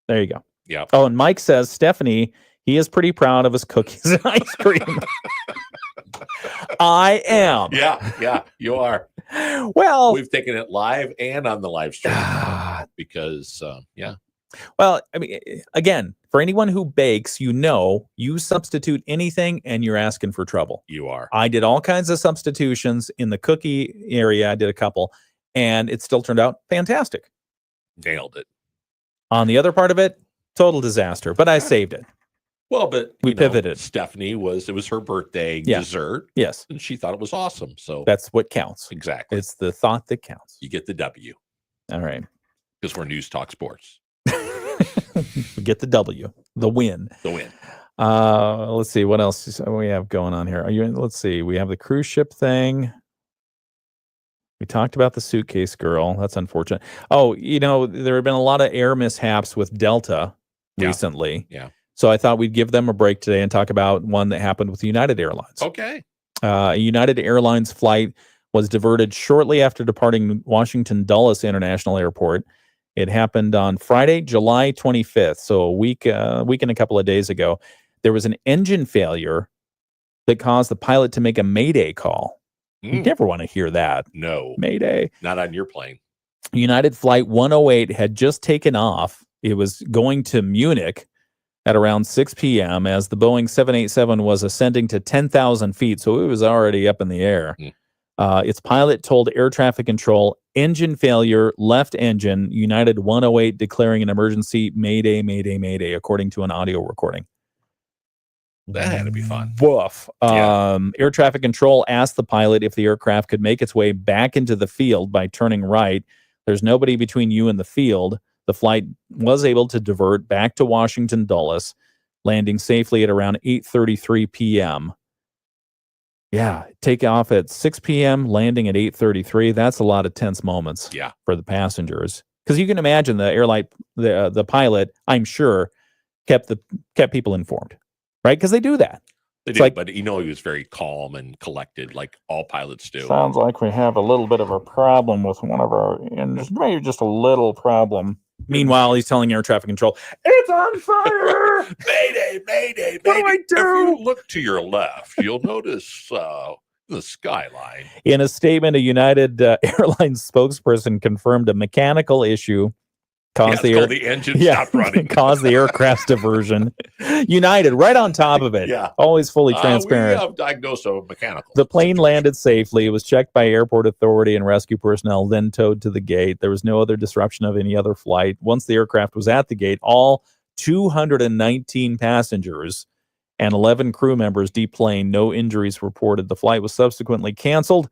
There you go. Yeah. Oh, and Mike says, Stephanie, he is pretty proud of his cookies and ice cream. I am. Yeah, you are. Well, we've taken it live and on the live stream because, yeah. Well, I mean, again, for anyone who bakes, you substitute anything and you're asking for trouble. You are. I did all kinds of substitutions in the cookie area. I did a couple, and it still turned out fantastic. Nailed it. On the other part of it, total disaster, but I saved it. Well, but we pivoted. Stephanie it was her birthday dessert. Yes. And she thought it was awesome. So that's what counts. Exactly. It's the thought that counts. You get the W. All right. Because we're News Talk Sports. We get the W, the win. The win. Let's see what else we have going on here. Let's see. We have the cruise ship thing. We talked about the suitcase girl. That's unfortunate. Oh, there have been a lot of air mishaps with Delta recently. Yeah. So I thought we'd give them a break today and talk about one that happened with United Airlines. Okay. A United Airlines flight was diverted shortly after departing Washington Dulles International Airport. It happened on Friday, July 25th, so a week and a couple of days ago. There was an engine failure that caused the pilot to make a Mayday call. You never want to hear that. No. Mayday. Not on your plane. United Flight 108 had just taken off. It was going to Munich at around 6 p.m. as the Boeing 787 was ascending to 10,000 feet, so it was already up in the air. Its pilot told air traffic control, engine failure, left engine, United 108 declaring an emergency, Mayday, Mayday, Mayday, according to an audio recording. That had to be fun. Woof. Air traffic control asked the pilot if the aircraft could make its way back into the field by turning right. There's nobody between you and the field. The flight was able to divert back to Washington Dulles, landing safely at around 8:33 p.m. Yeah, take off at 6 p.m., landing at 8:33. That's a lot of tense moments for the passengers. Because you can imagine the pilot, I'm sure, kept people informed, right? Because they do that. They did, but he was very calm and collected, like all pilots do. Sounds like we have a little bit of a problem with one of our engines. Maybe just a little problem. Meanwhile, he's telling air traffic control, it's on fire! Mayday, mayday, mayday. What do I do? If you look to your left, you'll notice the skyline. In a statement, a United Airlines spokesperson confirmed a mechanical issue caused the engine stopped running. Caused the aircraft's diversion. United, right on top of it. Yeah. Always fully transparent. We have diagnosed a mechanical. The plane landed safely. It was checked by airport authority and rescue personnel, then towed to the gate. There was no other disruption of any other flight. Once the aircraft was at the gate, all 219 passengers and 11 crew members deplaned. No injuries reported. The flight was subsequently canceled,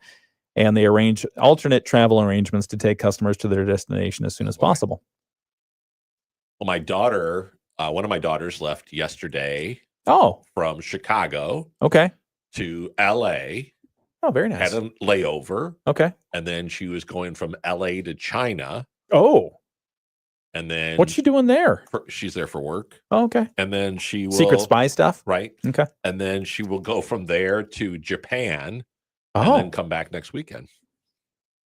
and they arranged alternate travel arrangements to take customers to their destination as soon as possible. Well, my daughter, one of my daughters left yesterday. From Chicago. Okay. To LA. Oh, very nice. Had a layover. Okay. And then she was going from LA to China. Oh. And then what's she doing there? She's there for work. Oh, okay. And then she will secret spy stuff. Right. Okay. And then she will go from there to Japan and then come back next weekend.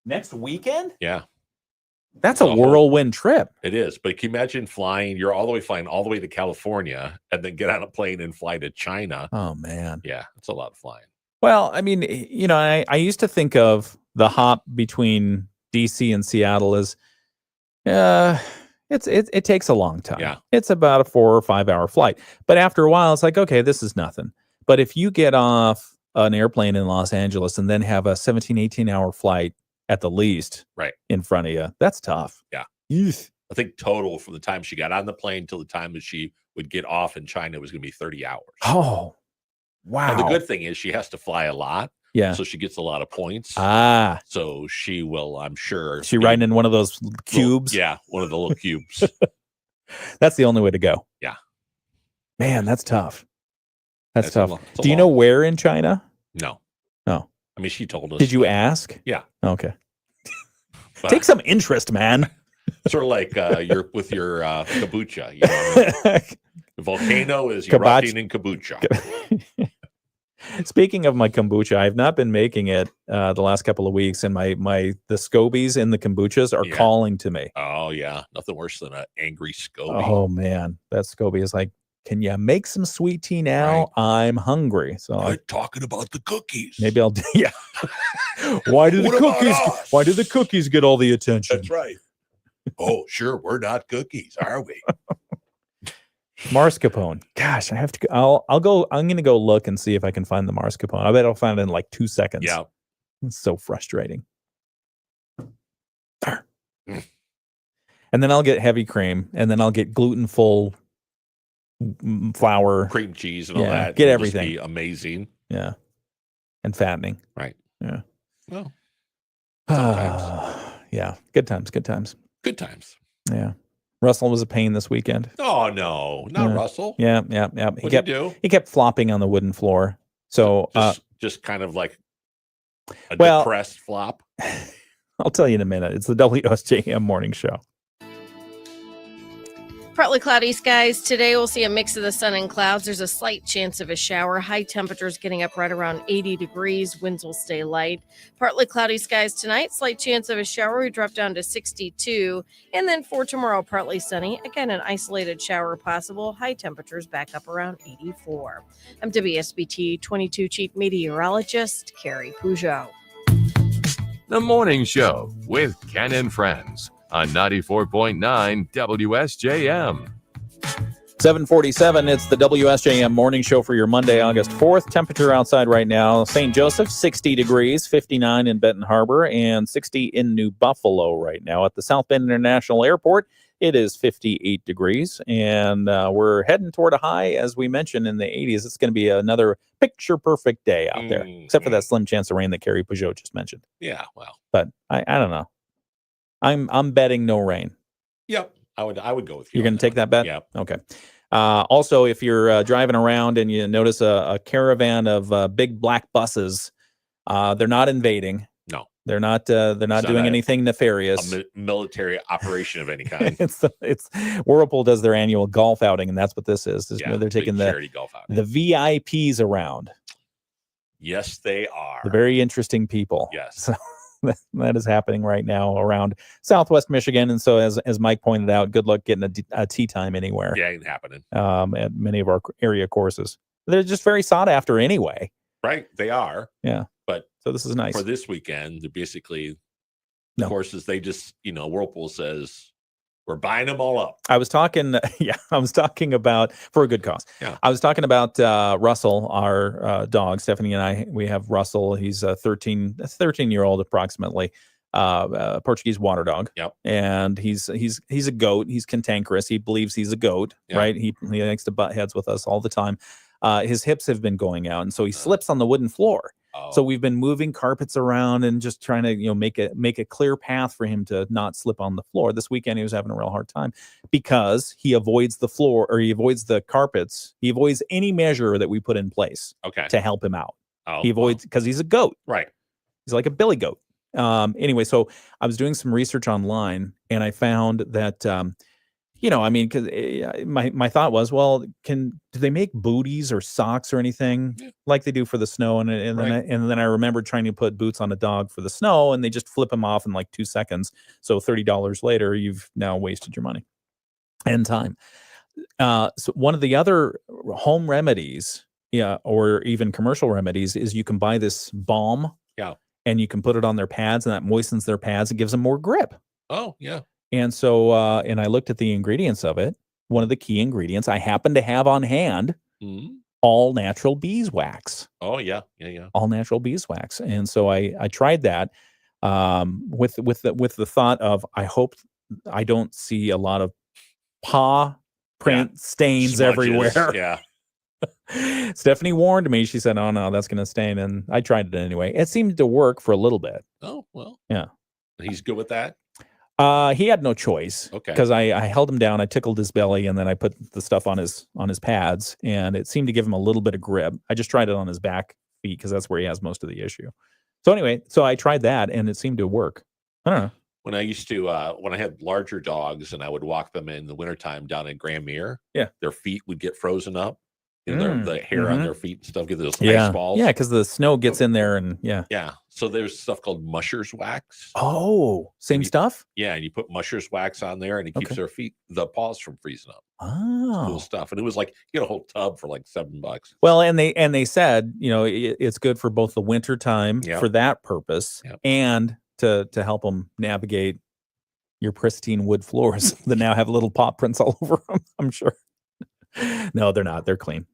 Next weekend? Yeah. That's a whirlwind trip. It is. But can you imagine flying all the way to California and then get on a plane and fly to China? Oh, man. Yeah. It's a lot of flying. Well, I mean, you know, I used to think of the hop between DC and Seattle as it takes a long time. Yeah. It's about a 4 or 5 hour flight. But after a while, it's like, okay, this is nothing. But if you get off an airplane in Los Angeles and then have a 17, 18 hour flight at the least in front of you, that's tough. Yeah. Eesh. I think total from the time she got on the plane till the time that she would get off in China was going to be 30 hours. Oh, wow. And the good thing is she has to fly a lot. Yeah. So she gets a lot of points. Ah. So she will, I'm sure. She riding in one of those cubes? One of the little cubes. That's the only way to go. Yeah. Man, that's tough. That's tough. Do you know where in China? No. No. I mean, she told us. Did you ask? Yeah. Okay. Take some interest, man. Sort of like you're with your kombucha. You know? The volcano is erupting in kombucha. Speaking of my kombucha, I've not been making it the last couple of weeks, and the scobies in the kombuchas are calling to me. Oh yeah, nothing worse than an angry SCOBY. Oh man, that SCOBY is like, can you make some sweet tea now? Right. I'm hungry. So I'm talking about the cookies. Maybe I'll do. Yeah. Why do the cookies get all the attention? That's right. Oh sure, we're not cookies, are we? Mascarpone. Gosh, I have to go. I'll go. I'm going to go look and see if I can find the mascarpone. I bet I'll find it in like 2 seconds. Yeah. It's so frustrating. And then I'll get heavy cream, and then I'll get gluten-full flour, cream cheese, and all that. Get It'll everything. just be amazing. Yeah. And fattening. Right. Yeah. Well. Yeah. Good times. Good times. Good times. Yeah. Russell was a pain this weekend. Oh no, not Russell. Yeah. What did he do? He kept flopping on the wooden floor. So just kind of like a depressed flop. I'll tell you in a minute. It's the WSJM morning show. Partly cloudy skies today. We'll see a mix of the sun and clouds. There's a slight chance of a shower. High temperatures getting up right around 80 degrees. Winds will stay light. Partly cloudy skies tonight. Slight chance of a shower. We drop down to 62. And then for tomorrow, partly sunny. Again, an isolated shower possible. High temperatures back up around 84. I'm WSBT 22 Chief Meteorologist Carrie Peugeot. The Morning Show with Ken and Friends on 94.9 WSJM. 7:47. It's the WSJM morning show for your Monday, August 4th. Temperature outside right now, St. Joseph, 60 degrees, 59 in Benton Harbor, and 60 in New Buffalo right now. At the South Bend International Airport, it is 58 degrees, and we're heading toward a high, as we mentioned, in the 80s. It's going to be another picture-perfect day out there, except for that slim chance of rain that Carrie Peugeot just mentioned. Yeah, well. But I don't know. I'm betting no rain. Yep, I would go with you. You're going to take that bet? Yeah. Okay. Also, if you're driving around and you notice a caravan of big black buses, they're not invading. No, they're not doing anything nefarious. A military operation of any kind. it's Whirlpool does their annual golf outing, and that's what this is. They're taking charity golf outing. The VIPs around. Yes, they are. The very interesting people. Yes. So, that is happening right now around Southwest Michigan, and so as Mike pointed out, good luck getting a tee time anywhere. Yeah, ain't happening. At many of our area courses, they're just very sought after anyway. Right, they are. Yeah, but so this is nice for this weekend. They're basically courses. They just Whirlpool says we're buying them all up. I was talking about for a good cause. Yeah, I was talking about Russell, our dog. Stephanie and I, we have Russell. He's a 13-year-old approximately, Portuguese water dog. Yep. And he's a goat. He's cantankerous. He believes he's a goat, right? He likes to butt heads with us all the time. His hips have been going out, and so he slips on the wooden floor. So we've been moving carpets around and just trying to, make a clear path for him to not slip on the floor. This weekend he was having a real hard time because he avoids the floor, or he avoids the carpets. He avoids any measure that we put in place to help him out. He avoids because he's a goat. Right. He's like a billy goat. Anyway, so I was doing some research online, and I found that I mean, because my thought was, well, do they make booties or socks or anything like they do for the snow? And then I remembered trying to put boots on a dog for the snow, and they just flip them off in like 2 seconds. So $30 later, you've now wasted your money and time. So one of the other home remedies, or even commercial remedies, is you can buy this balm, and you can put it on their pads, and that moistens their pads and gives them more grip. Oh, yeah. And so, and I looked at the ingredients of it. One of the key ingredients I happen to have on hand, all natural beeswax. Oh, yeah. All natural beeswax. And so I tried that with the thought of, I hope I don't see a lot of paw print stains Smudges, everywhere. Yeah. Stephanie warned me. She said, "Oh no, that's going to stain." And I tried it anyway. It seemed to work for a little bit. Oh, well. Yeah. He's good with that? He had no choice. Okay. Because I held him down, I tickled his belly, and then I put the stuff on his pads, and it seemed to give him a little bit of grip. I just tried it on his back feet because that's where he has most of the issue. So anyway, I tried that, and it seemed to work. I don't know. When I used to, when I had larger dogs and I would walk them in the wintertime down in Grand Mere, their feet would get frozen up. The hair on their feet and stuff, get those ice balls. Yeah, because the snow gets in there and Yeah. So there's stuff called musher's wax. Oh, same stuff? Yeah, and you put musher's wax on there and it keeps their feet, the paws from freezing up. Oh. Cool stuff. And it was like, you get a whole tub for like $7. Well, and they said, it's good for both the winter time for that purpose and to help them navigate your pristine wood floors that now have little paw prints all over them, I'm sure. No, they're not. They're clean.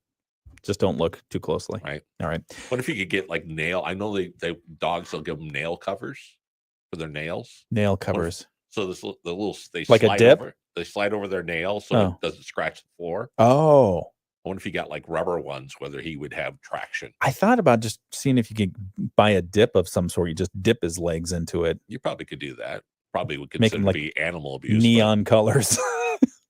Just don't look too closely. Right. All right. What if you could get like I know they dogs will give them nail covers for their nails. Nail covers. So they like slide a dip? They slide over their nails so it doesn't scratch the floor. Oh. I wonder if you got like rubber ones, whether he would have traction. I thought about just seeing if you could buy a dip of some sort. You just dip his legs into it. You probably could do that. Probably would consider Make him, be animal abuse. Neon colors.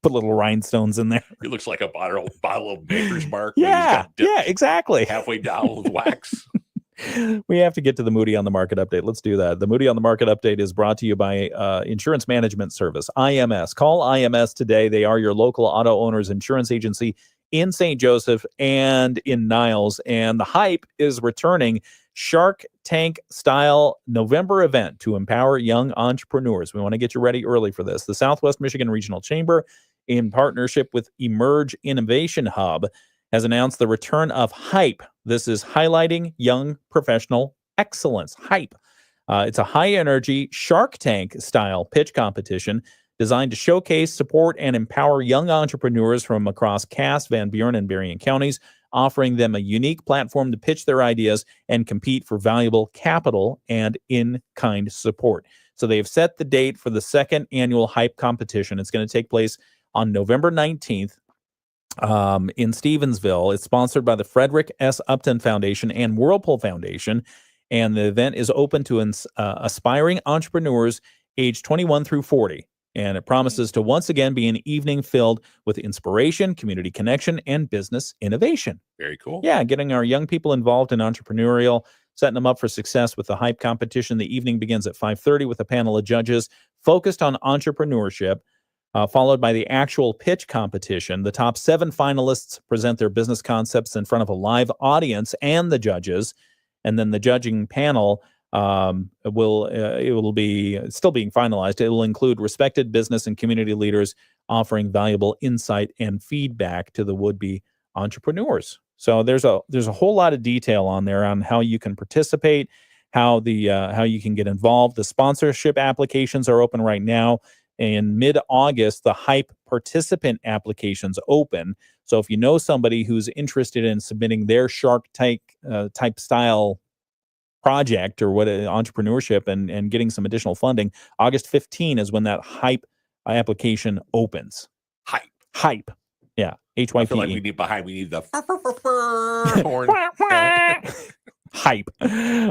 Put little rhinestones in there. It looks like a bottle of Maker's Mark. Yeah, exactly. Halfway down with wax. We have to get to the Moody on the Market update. Let's do that. The Moody on the Market update is brought to you by Insurance Management Service, IMS. Call IMS today. They are your local auto owners insurance agency in St. Joseph and in Niles. And the hype is returning. Shark Tank style November event to empower young entrepreneurs. We want to get you ready early for this. The Southwest Michigan Regional Chamber, in partnership with Emerge Innovation Hub, has announced the return of Hype. This is highlighting young professional excellence. Hype. It's a high-energy Shark Tank-style pitch competition designed to showcase, support, and empower young entrepreneurs from across Cass, Van Buren, and Berrien counties, offering them a unique platform to pitch their ideas and compete for valuable capital and in-kind support. So they've set the date for the second annual Hype competition. It's going to take place on November 19th in Stevensville. It's sponsored by the Frederick S. Upton Foundation and Whirlpool Foundation, and the event is open to aspiring entrepreneurs aged 21 through 40. And it promises to once again be an evening filled with inspiration, community connection, and business innovation. Very cool. Yeah, getting our young people involved in entrepreneurial, setting them up for success with the Hype competition. The evening begins at 5:30 with a panel of judges focused on entrepreneurship, followed by the actual pitch competition. The top 7 finalists present their business concepts in front of a live audience and the judges. And then the judging panel it will be still being finalized. It will include respected business and community leaders offering valuable insight and feedback to the would-be entrepreneurs. So there's a whole lot of detail on there on how you can participate, how you can get involved. The sponsorship applications are open right now. In mid-August, the Hype participant applications open. So if you know somebody who's interested in submitting their Shark Tank type style project or entrepreneurship and getting some additional funding, August 15 is when that Hype application opens. Hype. Yeah. HYPE. I feel like we need the horn. Hype.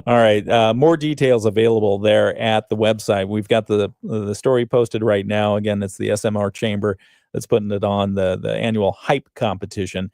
All right. More details available there at the website. We've got the story posted right now. Again, it's the SMR Chamber that's putting it on, the annual Hype competition.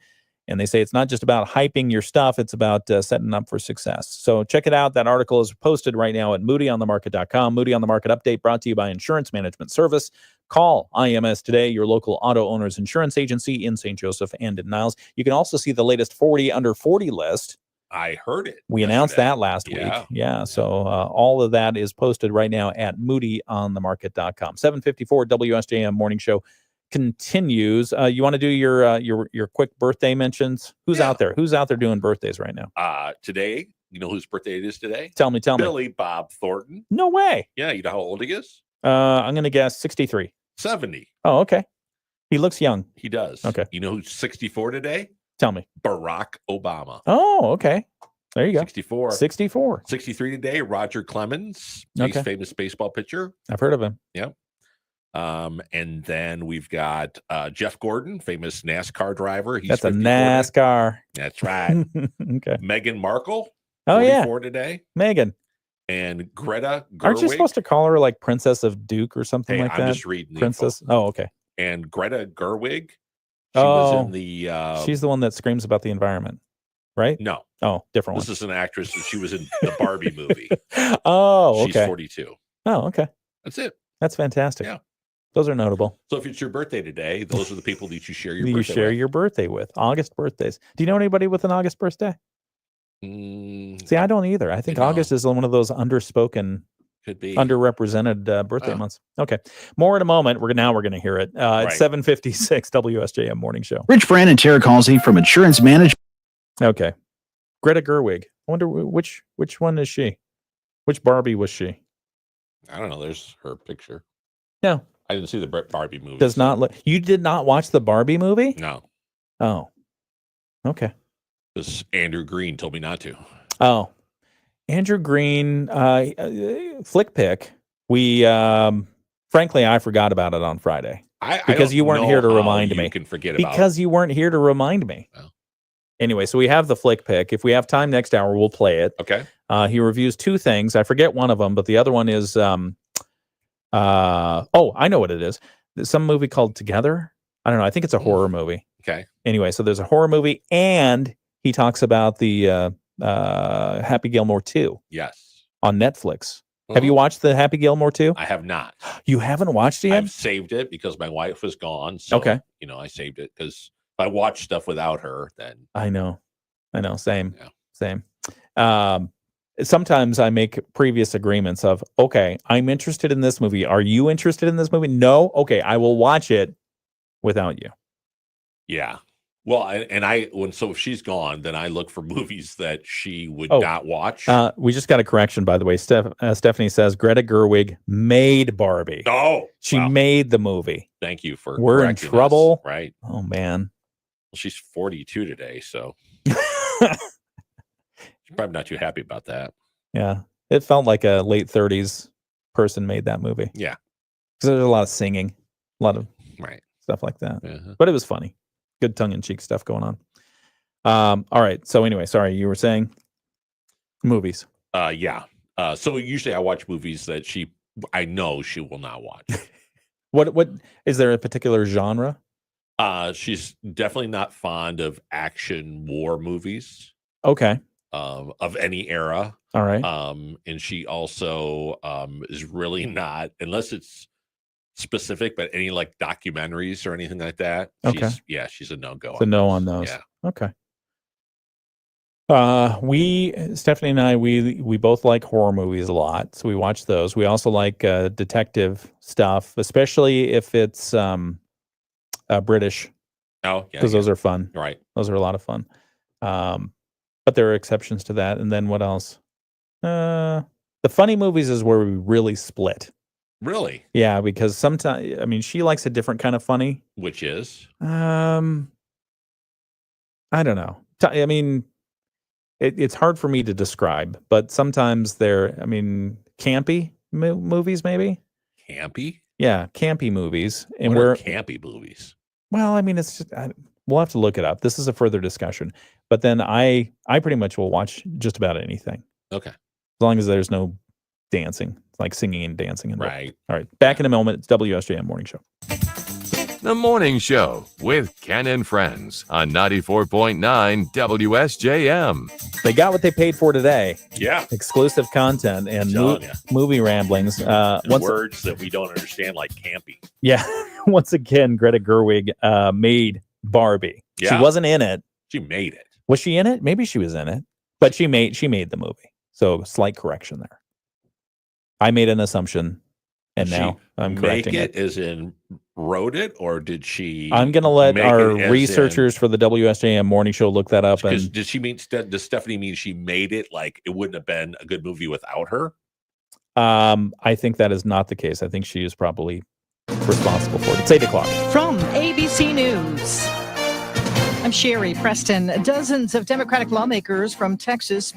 And they say it's not just about hyping your stuff, it's about setting up for success. So check it out. That article is posted right now at moodyonthemarket.com. Moody on the Market update brought to you by Insurance Management Service. Call IMS today, your local auto owner's insurance agency in St. Joseph and in Niles. You can also see the latest 40 under 40 list. I heard it. We announced that last week. Yeah. So all of that is posted right now at moodyonthemarket.com. 7:54 WSJM Morning Show continues. You want to do your quick birthday mentions? Who's out there? Who's out there doing birthdays right now? Today, you know whose birthday it is today? Tell me. Billy Bob Thornton. No way. Yeah, you know how old he is? I'm going to guess 63. 70. Oh, okay. He looks young. He does. Okay. You know who's 64 today? Tell me. Barack Obama. Oh, okay. There you go. 64. 64. 63 today, Roger Clemens, famous baseball pitcher. I've heard of him. Yep. And then we've got Jeff Gordon, famous NASCAR driver. That's a NASCAR. That's right. Okay. Meghan Markle. Oh, yeah. 44 today. Meghan. And Greta Gerwig. Aren't you supposed to call her like Princess of Duke or something like that? I'm just reading the Princess. info. Oh, okay. And Greta Gerwig. She was in the. She's the one that screams about the environment, right? No. Oh, different one. This is an actress. She was in the Barbie movie. Oh, okay. She's 42. Oh, okay. That's it. That's fantastic. Yeah. Those are notable. So if it's your birthday today, those are the people that you share your birthday with. August birthdays. Do you know anybody with an August birthday? See, I don't either. I think August is one of those underspoken, could be underrepresented birthday months. Okay. More in a moment. We're going to hear it. It's 7:56 WSJM Morning Show. Rich Brand and Tara Halsey from Insurance Management. Okay. Greta Gerwig. I wonder which one is she? Which Barbie was she? I don't know. There's her picture. No. I didn't see the Barbie movie. Does not look. You did not watch the Barbie movie? No. Oh. Okay. Because Andrew Green told me not to. Oh. Andrew Green, Flick Pick. We, frankly, I forgot about it on Friday. Because you weren't here to remind me. You can forget about because you weren't here to remind me. Oh. Anyway, so we have the Flick Pick. If we have time next hour, we'll play it. Okay. He reviews two things. I forget one of them, but the other one is, I know what it is. There's some movie called Together. I don't know. I think it's a horror movie. Okay. Anyway, so there's a horror movie, and he talks about the Happy Gilmore 2. Yes. On Netflix. Have you watched the Happy Gilmore 2? I have not. You haven't watched it yet? I've saved it because my wife was gone. So, okay. I saved it because if I watch stuff without her, then. I know. Same. Yeah. Same. Sometimes I make previous agreements of, okay, I'm interested in this movie. Are you interested in this movie? No? Okay, I will watch it without you. Yeah. Well, if she's gone, then I look for movies that she would not watch. We just got a correction, by the way. Stephanie says Greta Gerwig made Barbie. Oh, she made the movie. Thank you for. We're in trouble, us. Right? Oh man. Well, she's 42 today, so she's probably not too happy about that. Yeah, it felt like a late 30s person made that movie. Yeah, because there's a lot of singing, a lot of stuff like that. Uh-huh. But it was funny. Good tongue-in-cheek stuff going on. All right. So anyway, sorry, you were saying movies. Yeah. So usually I watch movies that I know she will not watch. What is there a particular genre? She's definitely not fond of action war movies. Okay. Of any era. All right. And she also is really not, unless it's specific, but any like documentaries or anything like that. Okay. She's a no-go. It's a no on those. Yeah. Okay. Stephanie and I, we both like horror movies a lot, so we watch those. We also like detective stuff, especially if it's British. Oh, yeah. Because those are fun. Right. Those are a lot of fun. But there are exceptions to that. And then what else? The funny movies is where we really split. Really? Yeah, because sometimes, she likes a different kind of funny. Which is? I don't know. It's hard for me to describe, but sometimes they're, campy movies, maybe. Campy? Yeah, campy movies. And what are campy movies? Well, it's just, we'll have to look it up. This is a further discussion. But then I pretty much will watch just about anything. Okay. As long as there's no dancing, like singing and dancing. Right. All right. Back in a moment. It's WSJM Morning Show. The Morning Show with Ken and Friends on 94.9 WSJM. They got what they paid for today. Yeah. Exclusive content and movie ramblings. Words that we don't understand, like campy. Yeah. Once again, Greta Gerwig made Barbie. Yeah. She wasn't in it. She made it. Was she in it? Maybe she was in it. But she made the movie. So slight correction there. I made an assumption, and now I'm correcting it. As in wrote it, or did she? I'm going to let our researchers for the WSJM Morning Show look that up. And does Stephanie mean she made it like it wouldn't have been a good movie without her? I think that is not the case. I think she is probably responsible for it. It's 8 o'clock. From ABC News, I'm Sherry Preston. Dozens of Democratic lawmakers from Texas